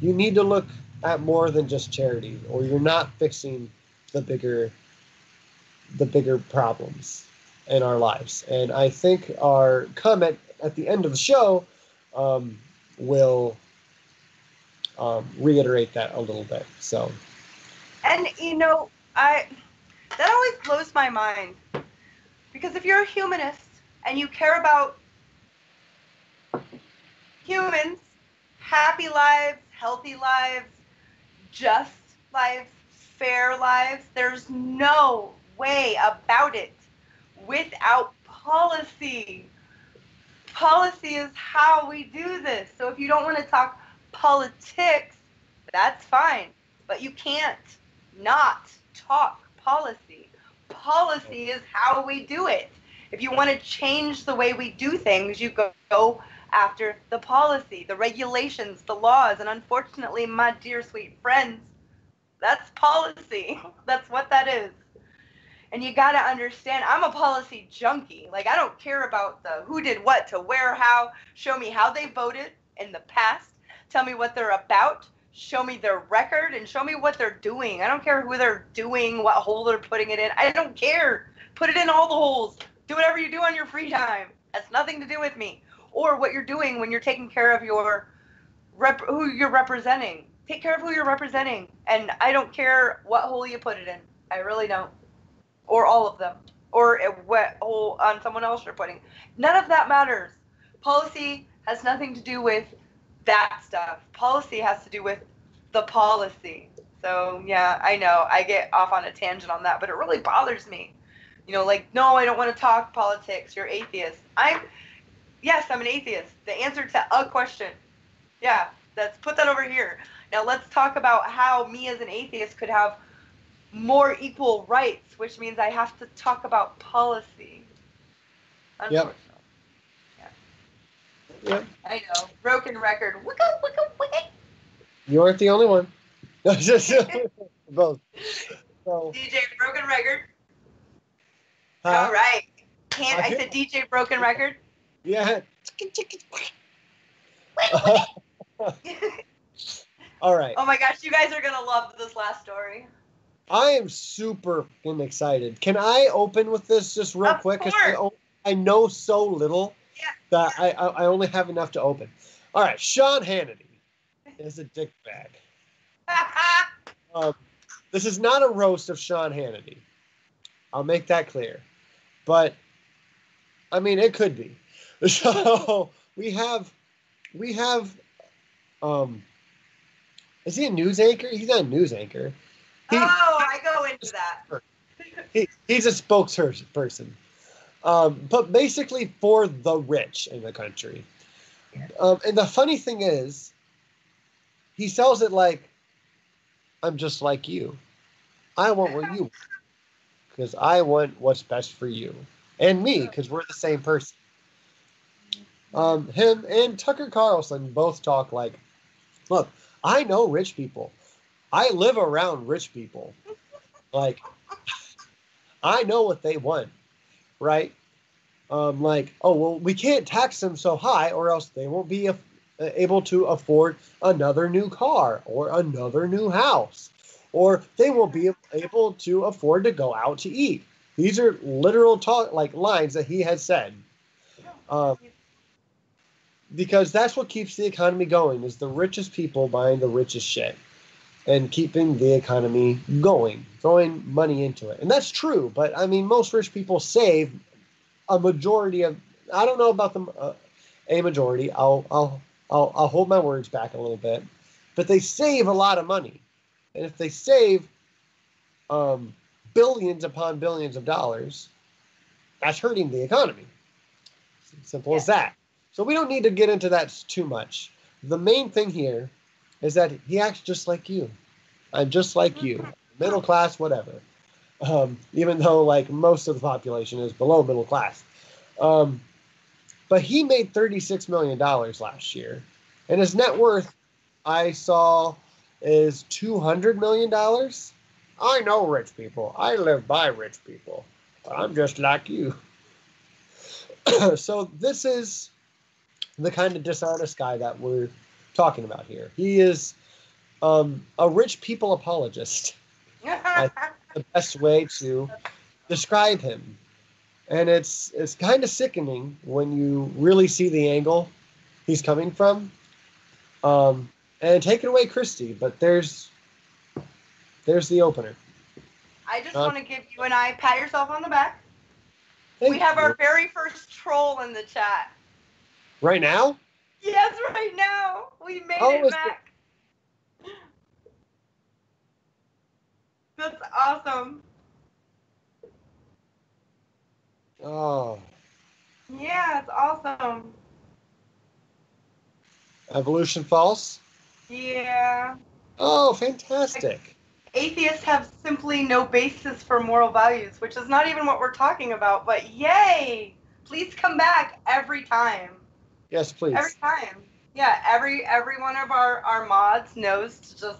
You need to look at more than just charity, or you're not fixing the bigger problems in our lives. And I think our comment at the end of the show will reiterate that a little bit. So, and that always blows my mind, because if you're a humanist and you care about humans, happy lives, healthy lives, just lives, fair lives, there's no way about it without policy. Policy is how we do this. So if you don't want to talk politics, that's fine. But you can't not talk policy. Policy is how we do it. If you want to change the way we do things, you go after the policy, the regulations, the laws. And unfortunately, my dear sweet friends, that's policy. That's what that is. And you got to understand, I'm a policy junkie. Like, I don't care about the who did what to where, how. Show me how they voted in the past. Tell me what they're about. Show me their record and show me what they're doing. I don't care who they're doing, what hole they're putting it in. I don't care. Put it in all the holes. Do whatever you do on your free time. Has nothing to do with me. Or what you're doing when you're taking care of your who you're representing. Take care of who you're representing. And I don't care what hole you put it in. I really don't. Or all of them. Or what hole on someone else you're putting. None of that matters. Policy has nothing to do with that stuff. Policy has to do with the policy. So, yeah, I know. I get off on a tangent on that, but it really bothers me. You know, like, no, I don't want to talk politics. You're atheist. Yes, I'm an atheist. The answer to a question. Yeah, let's put that over here. Now let's talk about how me as an atheist could have more equal rights, which means I have to talk about policy. Unfortunately. Yep. Yeah. Yep. I know. Broken record. Wicka, wicka, wicka. You aren't the only one. Both. So, DJ Broken Record. huh? All right. I said DJ Broken Record. Yeah. All right. Oh my gosh, you guys are gonna love this last story. I am super excited. Can I open with this just real quick? Because I know so little that I only have enough to open. All right, Sean Hannity is a dickbag. This is not a roast of Sean Hannity. I'll make that clear. But, I mean, it could be. So, we have, is he a news anchor? He's not a news anchor. I go into that. He's a spokesperson. But basically for the rich in the country. And the funny thing is, he sells it like, I'm just like you. I want what you want. Because I want what's best for you. And me, because we're the same person. Him and Tucker Carlson both talk like, look, I know rich people. I live around rich people. Like, I know what they want, right? Like, oh, well, we can't tax them so high or else they won't be able to afford another new car or another new house. Or they won't be able to afford to go out to eat. These are literal lines that he has said. Because that's what keeps the economy going, is the richest people buying the richest shit and keeping the economy going, throwing money into it. And that's true, but I mean, most rich people save a majority of, I don't know about a majority, I'll hold my words back a little bit, but they save a lot of money. And if they save billions upon billions of dollars, that's hurting the economy. Simple as that. So we don't need to get into that too much. The main thing here is that he acts just like you. I'm just like you. Middle class, whatever. Even though like most of the population is below middle class. But he made $36 million last year. And his net worth, I saw, is $200 million. I know rich people. I live by rich people. I'm just like you. So this is the kind of dishonest guy that we're talking about here. He is a rich people apologist. I think the best way to describe him. And it's kind of sickening when you really see the angle he's coming from. And take it away, Christy, but there's the opener. I just want to give you and I pat yourself on the back. We have our very first troll in the chat. Right now? Yes, right now. We made it back. That's awesome. Oh. Yeah, it's awesome. Evolution false? Yeah. Oh, fantastic. Atheists have simply no basis for moral values, which is not even what we're talking about, but yay! Please come back every time. Yes, please. Every time. Yeah, every one of our mods knows to just,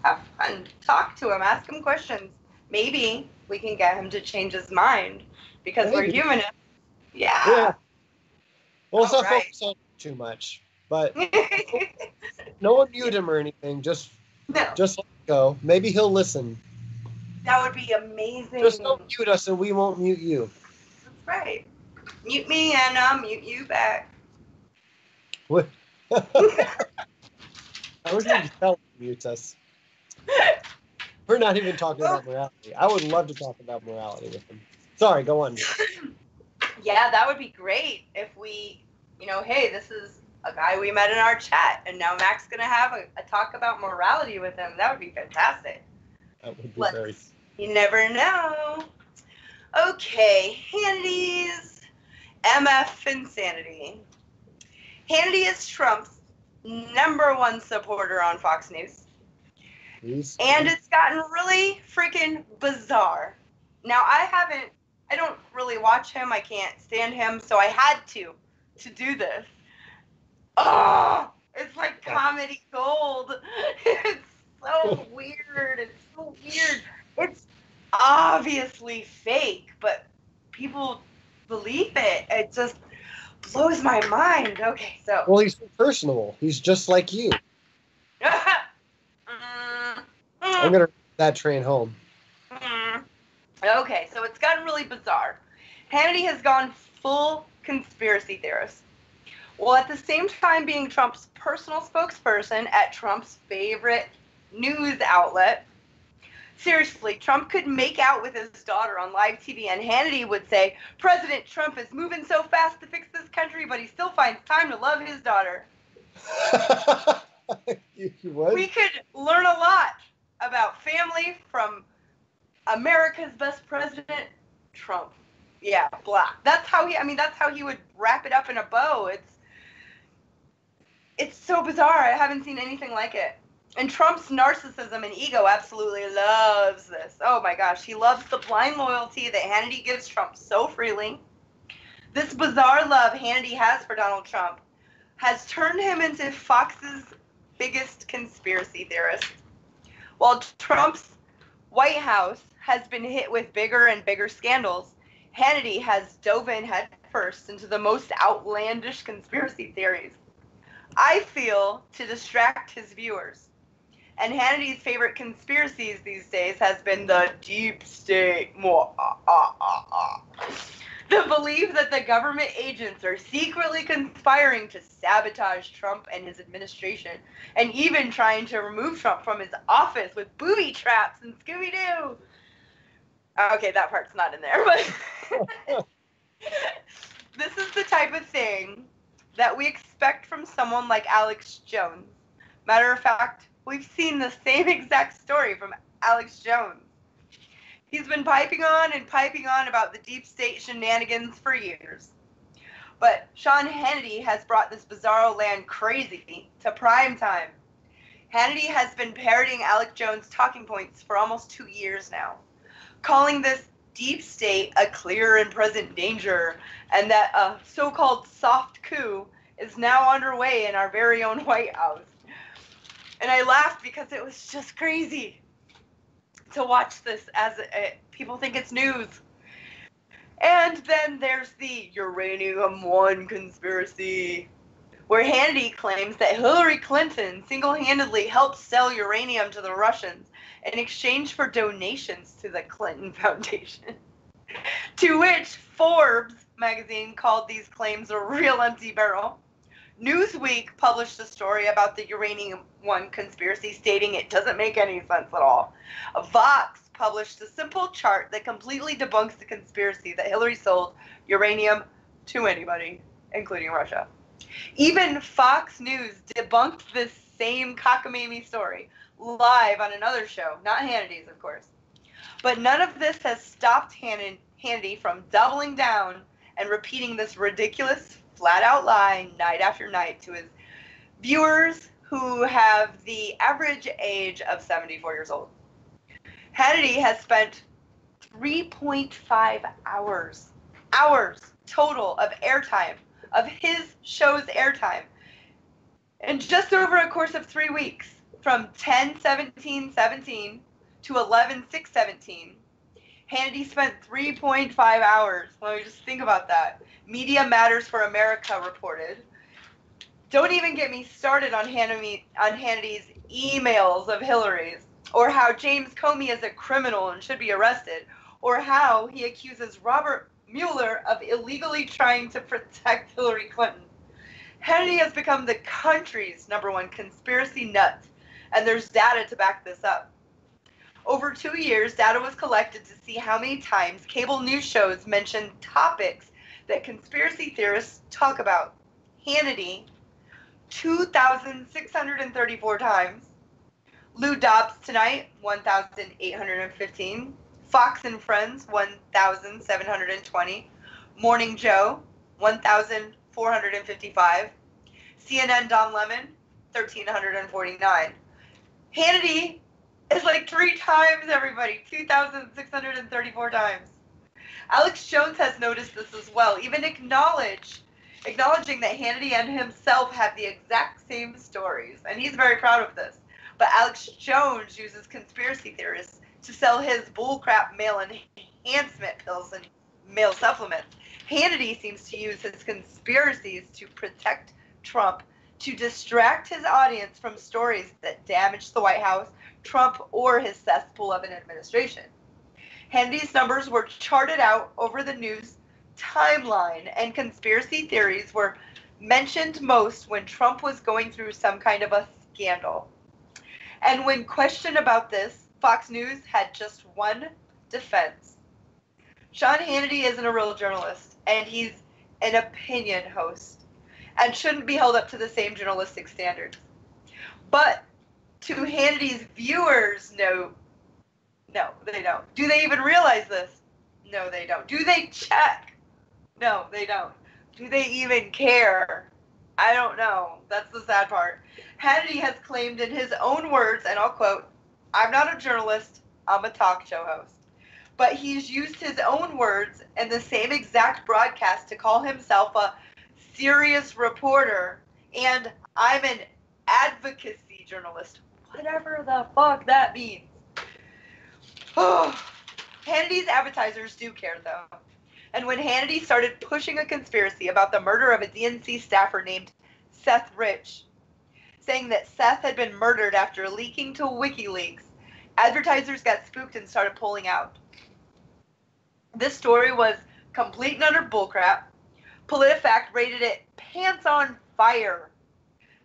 have fun. Talk to him. Ask him questions. Maybe we can get him to change his mind, because we're Maybe. humanists. Yeah. Yeah. Well, let's not All right. focus on it too much. But no one mute him or anything. Just No, let it go. Maybe he'll listen. that would be amazing. Just don't mute us and we won't mute you. That's right. Mute me and I'll mute you back. What? I wish we could tell he mutes us. We're not even talking about morality. I would love to talk about morality with him. Sorry, go on. Yeah, that would be great if we, hey, this is a guy we met in our chat, and now Mac's going to have a talk about morality with him. That would be fantastic. That would be very... You never know. Okay, Hannity's MF Insanity. Hannity is Trump's #1 supporter on Fox News. And it's gotten really freaking bizarre. Now, I don't really watch him. I can't stand him, so I had to do this. Oh, it's like comedy gold. It's so weird. It's so weird. It's obviously fake, but people believe it. It just blows my mind. Okay, so. Well, he's personable. He's just like you. I'm going to ride that train home. Okay, so it's gotten really bizarre. Hannity has gone full conspiracy theorist. Well, at the same time being Trump's personal spokesperson at Trump's favorite news outlet. Seriously, Trump could make out with his daughter on live TV, and Hannity would say, President Trump is moving so fast to fix this country, but he still finds time to love his daughter. We could learn a lot about family from America's best president, Trump. Yeah, blah. That's how he would wrap it up in a bow. It's so bizarre. I haven't seen anything like it. And Trump's narcissism and ego absolutely loves this. Oh my gosh, he loves the blind loyalty that Hannity gives Trump so freely. This bizarre love Hannity has for Donald Trump has turned him into Fox's biggest conspiracy theorist. While Trump's White House has been hit with bigger and bigger scandals, Hannity has dove in head first into the most outlandish conspiracy theories. I feel to distract his viewers. And Hannity's favorite conspiracies these days has been the deep state. The belief that the government agents are secretly conspiring to sabotage Trump and his administration, and even trying to remove Trump from his office with booby traps and Scooby-Doo. Okay, that part's not in there, but this is the type of thing that we expect from someone like Alex Jones. Matter of fact, we've seen the same exact story from Alex Jones. He's been piping on about the deep state shenanigans for years. But Sean Hannity has brought this bizarro land crazy to prime time. Hannity has been parroting Alex Jones' talking points for almost 2 years now, calling this deep state a clear and present danger, and that a so-called soft coup is now underway in our very own White House. And I laughed because it was just crazy to watch this as people think it's news. And then there's the Uranium One conspiracy, where Hannity claims that Hillary Clinton single-handedly helped sell uranium to the Russians in exchange for donations to the Clinton Foundation. To which Forbes magazine called these claims a real empty barrel. Newsweek published a story about the Uranium One conspiracy, stating it doesn't make any sense at all. Vox published a simple chart that completely debunks the conspiracy that Hillary sold uranium to anybody, including Russia. Even Fox News debunked this same cockamamie story live on another show, not Hannity's, of course. But none of this has stopped Hannity from doubling down and repeating this ridiculous, flat-out lie night after night to his viewers who have the average age of 74 years old. Hannity has spent 3.5 hours total of airtime, of his show's airtime, in just over a course of 3 weeks, from 10/17/17 to 11/6/17. Hannity spent 3.5 hours. Let me just think about that. Media Matters for America reported. Don't even get me started on Hannity's emails of Hillary's, or how James Comey is a criminal and should be arrested, or how he accuses Robert Mueller of illegally trying to protect Hillary Clinton. Hannity has become the country's #1 conspiracy nut, and there's data to back this up. Over 2 years, data was collected to see how many times cable news shows mentioned topics that conspiracy theorists talk about. Hannity, 2,634 times. Lou Dobbs Tonight, 1,815. Fox and Friends, 1,720. Morning Joe, 1,455. CNN Don Lemon, 1,349. Hannity is like 3 times, everybody. 2,634 times. Alex Jones has noticed this as well, even acknowledging that Hannity and himself have the exact same stories, and he's very proud of this. But Alex Jones uses conspiracy theorists to sell his bullcrap male enhancement pills and male supplements. Hannity seems to use his conspiracies to protect Trump, to distract his audience from stories that damage the White House, Trump, or his cesspool of an administration. Hannity's numbers were charted out over the news timeline, and conspiracy theories were mentioned most when Trump was going through some kind of a scandal. And when questioned about this, Fox News had just one defense. Sean Hannity isn't a real journalist, and he's an opinion host, and shouldn't be held up to the same journalistic standards. But to Hannity's viewers, no, they don't. Do they even realize this? No, they don't. Do they check? No, they don't. Do they even care? I don't know. That's the sad part. Hannity has claimed in his own words, and I'll quote, "I'm not a journalist, I'm a talk show host." But he's used his own words in the same exact broadcast to call himself a serious reporter, and I'm an advocacy journalist. Whatever the fuck that means. Hannity's advertisers do care, though. And when Hannity started pushing a conspiracy about the murder of a DNC staffer named Seth Rich, saying that Seth had been murdered after leaking to WikiLeaks, advertisers got spooked and started pulling out. This story was complete and utter bullcrap. PolitiFact rated it pants on fire.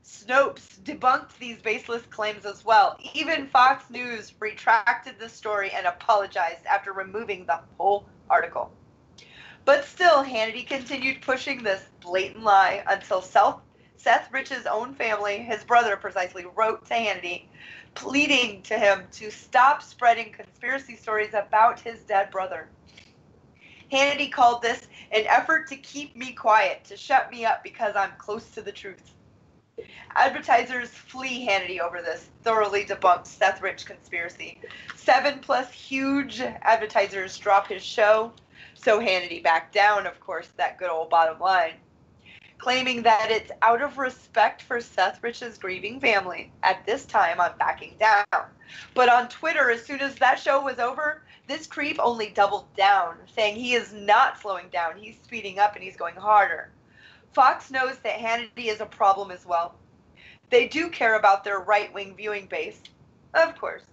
Snopes debunked these baseless claims as well. Even Fox News retracted the story and apologized after removing the whole article. But still, Hannity continued pushing this blatant lie until Seth Rich's own family, his brother precisely, wrote to Hannity, pleading to him to stop spreading conspiracy stories about his dead brother. Hannity called this an effort to keep me quiet, to shut me up because I'm close to the truth. Advertisers flee Hannity over this thoroughly debunked Seth Rich conspiracy. 7+ huge advertisers drop his show, so Hannity backed down, of course, that good old bottom line, claiming that it's out of respect for Seth Rich's grieving family. At this time, I'm backing down. But on Twitter, as soon as that show was over, this creep only doubled down, saying he is not slowing down, he's speeding up and he's going harder. Fox knows that Hannity is a problem as well. They do care about their right-wing viewing base, of course,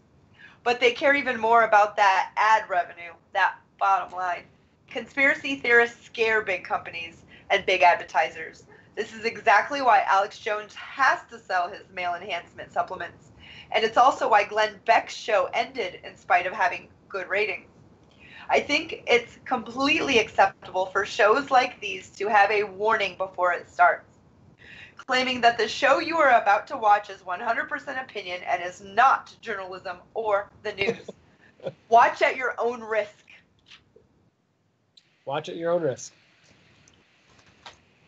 but they care even more about that ad revenue, that bottom line. Conspiracy theorists scare big companies and big advertisers. This is exactly why Alex Jones has to sell his male enhancement supplements. And it's also why Glenn Beck's show ended in spite of having good ratings. I think it's completely acceptable for shows like these to have a warning before it starts, claiming that the show you are about to watch is 100% opinion and is not journalism or the news. Watch at your own risk. Watch at your own risk.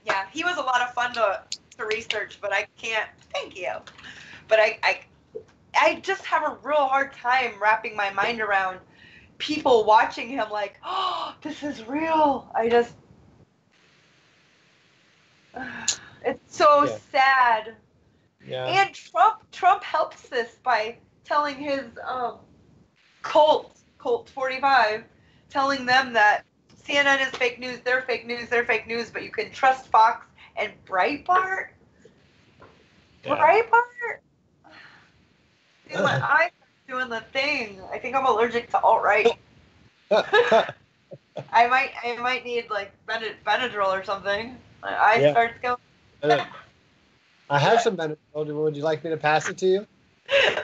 Yeah, he was a lot of fun to research, but I can't. Thank you. But I just have a real hard time wrapping my mind around people watching him like, oh, this is real. It's so sad. Yeah. And Trump helps this by telling his cult 45, telling them that CNN is fake news, they're fake news, they're fake news, but you can trust Fox and Breitbart? Yeah. Breitbart? Dude, my eyes are doing the thing. I think I'm allergic to alt-right. I might need like Benadryl or something. My eyes starts going. I have some Benadryl. Would you like me to pass it to you?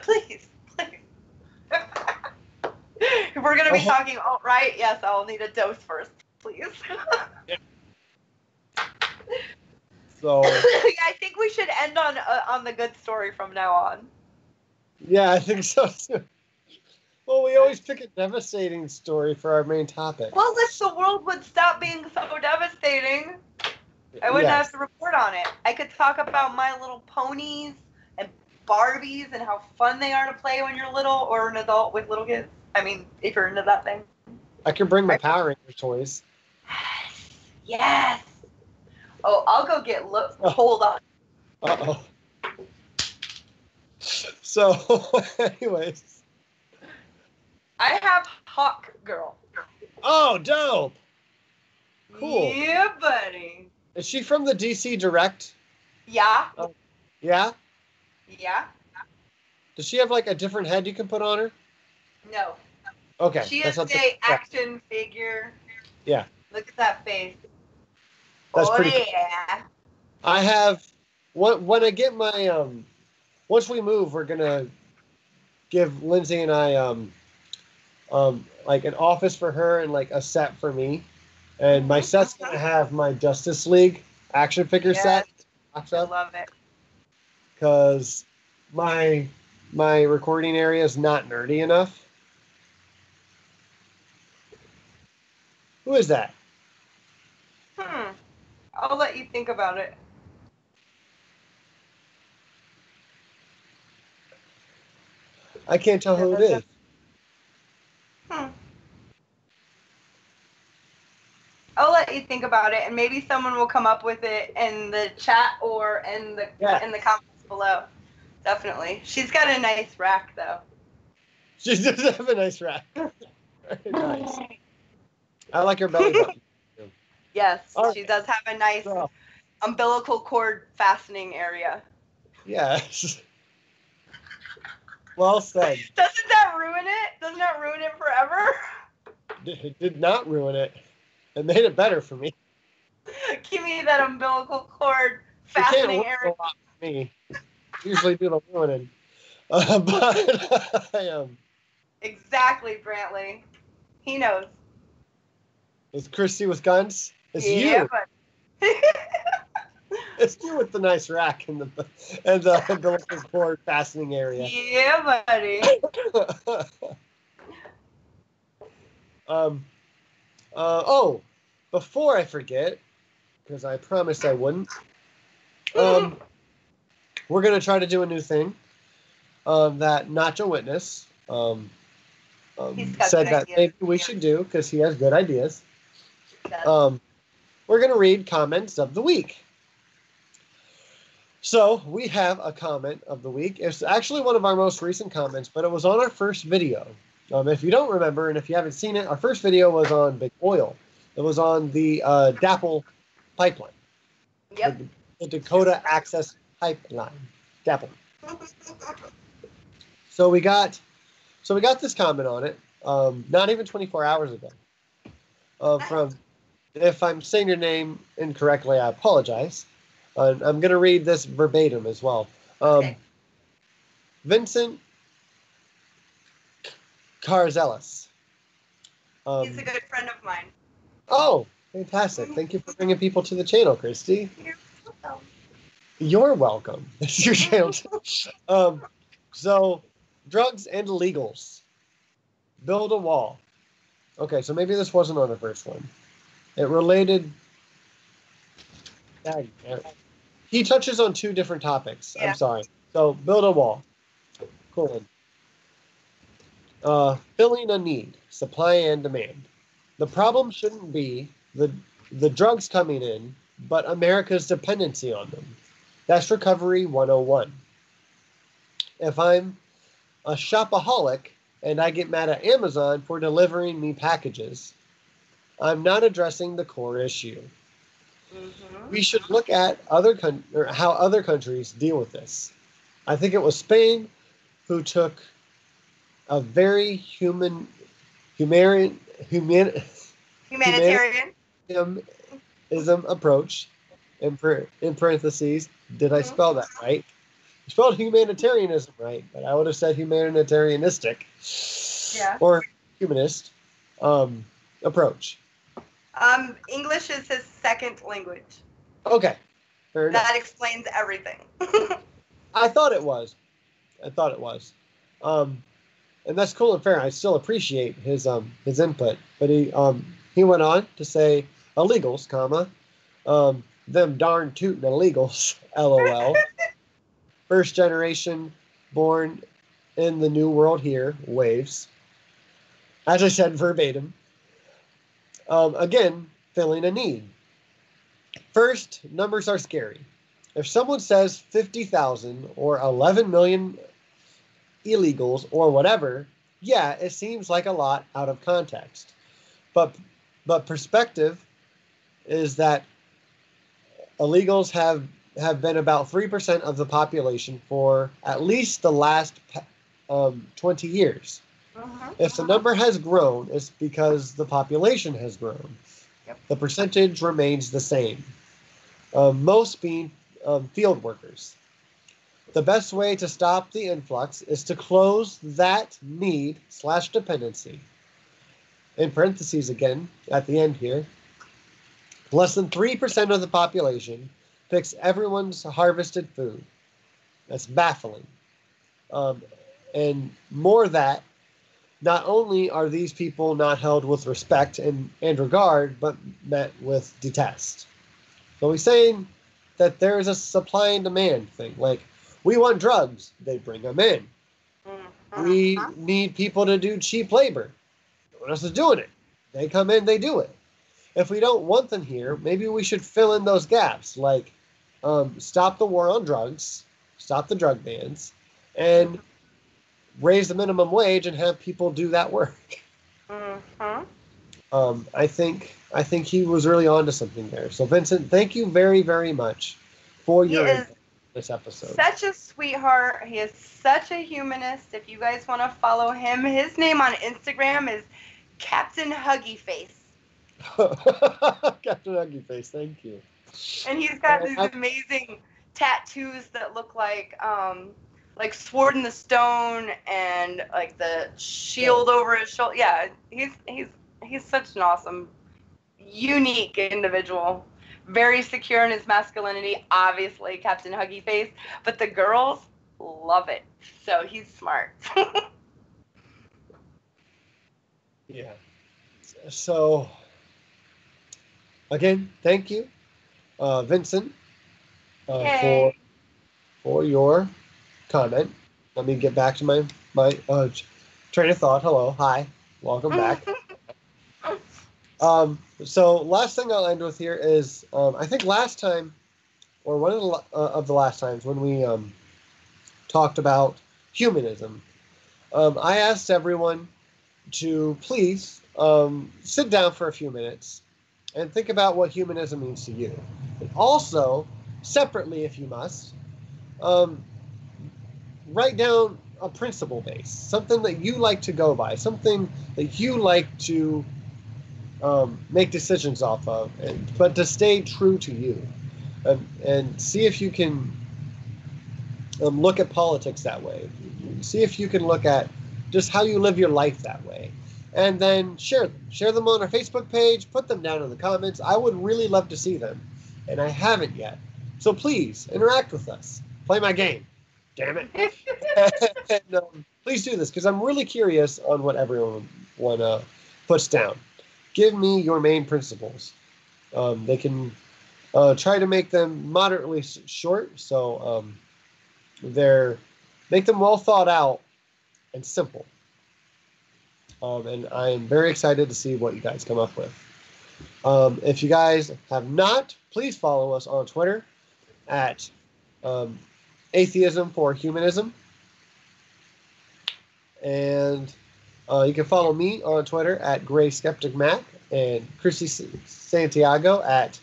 Please. If we're gonna be talking alt-right, yes, I'll need a dose first, please. Yeah. So. Yeah, I think we should end on the good story from now on. Yeah, I think so too. Well, we always pick a devastating story for our main topic. Well, if the world would stop being so devastating, I wouldn't have to report on it. I could talk about My Little Ponies and Barbies and how fun they are to play when you're little or an adult with little kids. I mean, if you're into that thing. I can bring my Power Ranger toys. Yes. Oh, I'll go get hold on. Uh-oh. So, anyways. I have Hawk Girl. Oh, dope. Cool. Yeah, buddy. Is she from the DC Direct? Yeah. Yeah? Yeah. Does she have like a different head you can put on her? No. Okay. She is a action figure. Yeah. Look at that face. That's pretty yeah. Cool. I have when I get my once we move, we're gonna give Lindsay and I like an office for her and like a set for me. And my set's gonna have my Justice League action figure set. I love it. Because my recording area is not nerdy enough. Who is that? I'll let you think about it. I can't tell who it is. I'll let you think about it, and maybe someone will come up with it in the chat or in the comments below. Definitely. She's got a nice rack, though. She does have a nice rack. Very nice. I like her belly button. Yes, she does have a nice umbilical cord fastening area. Yes. Well said. Doesn't that ruin it? Doesn't that ruin it forever? It did not ruin it. It made it better for me. Give me that umbilical cord fastening area. A lot for me. Usually do the ruining. But I am. Exactly, Brantley. He knows. It's Christy with guns. It's you. It's you with the nice rack and the umbilical cord fastening area. Yeah, buddy. Before I forget, because I promised I wouldn't, we're going to try to do a new thing that Nacho Witness said that maybe we should do because he has good ideas. We're going to read comments of the week. So we have a comment of the week. It's actually one of our most recent comments, but it was on our first video. If you don't remember, and if you haven't seen it, our first video was on Big Oil. It was on the DAPL pipeline. Yep. The Dakota Access Pipeline. DAPL. So we got this comment on it, not even 24 hours ago. From, if I'm saying your name incorrectly, I apologize. I'm going to read this verbatim as well. Okay. Vincent Carzelis. He's a good friend of mine. Oh, fantastic. Thank you for bringing people to the channel, Christy. You're welcome. You're welcome. It's your channel. So, drugs and illegals. Build a wall. Okay, so maybe this wasn't on the first one. It related... He touches on two different topics. Yeah. I'm sorry. So, build a wall. Cool. Filling a need. Supply and demand. The problem shouldn't be the drugs coming in, but America's dependency on them. That's Recovery 101. If I'm a shopaholic and I get mad at Amazon for delivering me packages, I'm not addressing the core issue. Mm-hmm. We should look at how other countries deal with this. I think it was Spain who took a very humanitarian Humanitarian. approach. In parentheses, did I Mm-hmm. spell that right? I spelled humanitarianism right, but I would have said humanitarianistic Yeah. or humanist approach. English is his second language. Okay, fair enough. That explains everything. I thought it was. And that's cool and fair. I still appreciate his input, but he went on to say illegals, comma, them darn tootin' illegals, lol. First generation born in the new world here, waves. As I said verbatim. Again, filling a need. First, numbers are scary. If someone says 50,000 or 11 million illegals or whatever, yeah, it seems like a lot out of context. But perspective is that illegals have been about 3% of the population for at least the last 20 years. If the number has grown, it's because the population has grown. Yep. The percentage remains the same. Most being field workers. The best way to stop the influx is to close that need/dependency. In parentheses again, at the end here, less than 3% of the population picks everyone's harvested food. That's baffling. And more that, not only are these people not held with respect and regard, but met with detest. So he's saying that there is a supply and demand thing. Like, we want drugs, they bring them in. We need people to do cheap labor. No one else is doing it. They come in, they do it. If we don't want them here, maybe we should fill in those gaps, like stop the war on drugs, stop the drug bans, and raise the minimum wage and have people do that work. I think he was really onto something there. So Vincent, thank you very, very much for your input in this episode. Such a sweetheart. He is such a humanist. If you guys want to follow him, his name on Instagram is Captain Huggy Face. Captain Huggy Face, thank you. And he's got these amazing tattoos that look like Sword in the Stone and like the shield over his shoulder. Yeah, he's such an awesome, unique individual. Very secure in his masculinity, obviously, Captain Huggy Face. But the girls love it. So he's smart. Yeah. So, again, thank you, Vincent, for your comment. Let me get back to my train of thought. Hello, hi, welcome back. So last thing I'll end with here is I think last time, or one of the last times when we talked about humanism, I asked everyone to please sit down for a few minutes and think about what humanism means to you. And also, separately if you must, write down a principle base, something that you like to go by, something that you like to make decisions off of, but to stay true to you. And see if you can look at politics that way. See if you can look at just how you live your life that way. And then share them on our Facebook page, put them down in the comments. I would really love to see them, and I haven't yet. So please, interact with us. Play my game. Damn it. And, please do this, because I'm really curious on what everyone puts down. Give me your main principles. They can try to make them moderately short, so make them well thought out and simple. And I am very excited to see what you guys come up with. If you guys have not, please follow us on Twitter at Atheism for Humanism. And You can follow me on Twitter at Gray Skeptic Mac and Christy Santiago at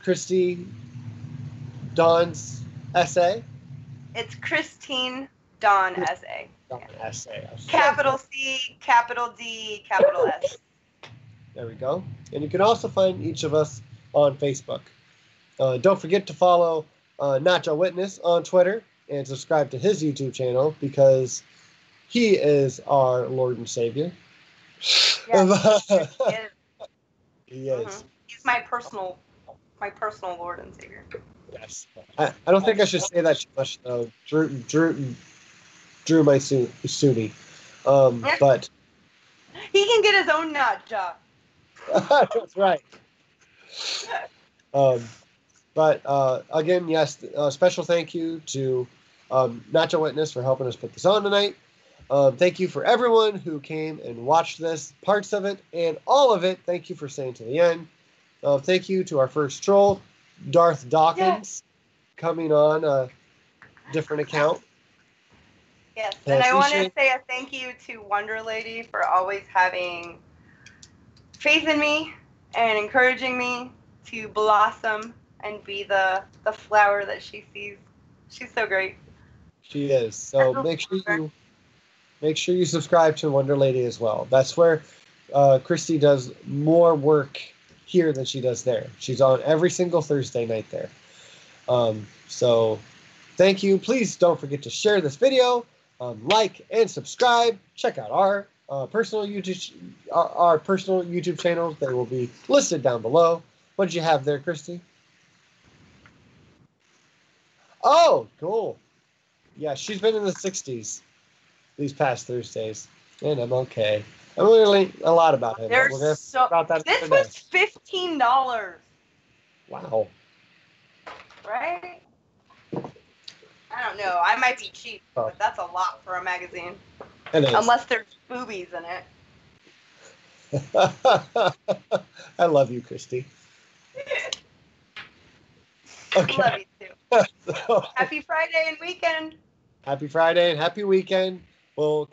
Christy Dawn's essay? It's Christine Dawn essay. Dawn essay. Capital C, capital D, capital S. There we go. And you can also find each of us on Facebook. Don't forget to follow Nacho Witness on Twitter and subscribe to his YouTube channel because he is our Lord and Savior. Yes, he is. He is. Mm-hmm. He's my personal Lord and Savior. Yes. I don't think I should say that too much though. Drew my Sunni. But he can get his own nut job. That's right. But again, yes, special thank you to Nacho Witness for helping us put this on tonight. Thank you for everyone who came and watched this, parts of it and all of it. Thank you for staying to the end. Thank you to our first troll, Darth Dawkins, coming on a different account. Yes, and I want to say a thank you to Wonder Lady for always having faith in me and encouraging me to blossom and be the flower that she sees. She's so great. She is. So make sure you subscribe to Wonder Lady as well. That's where Christy does more work here than she does there. She's on every single Thursday night there. So thank you. Please don't forget to share this video, like and subscribe. Check out our personal YouTube channels. They will be listed down below. What did you have there, Christy? Oh, cool. Yeah, she's been in the 60s these past Thursdays, and I'm okay. I'm learning a lot about him. We're gonna talk about that this today. Was $15. Wow. Right? I don't know. I might be cheap, but that's a lot for a magazine. It is. Unless there's boobies in it. I love you, Christy. Okay. Love you too. Happy Friday and weekend. Happy Friday and happy weekend. We'll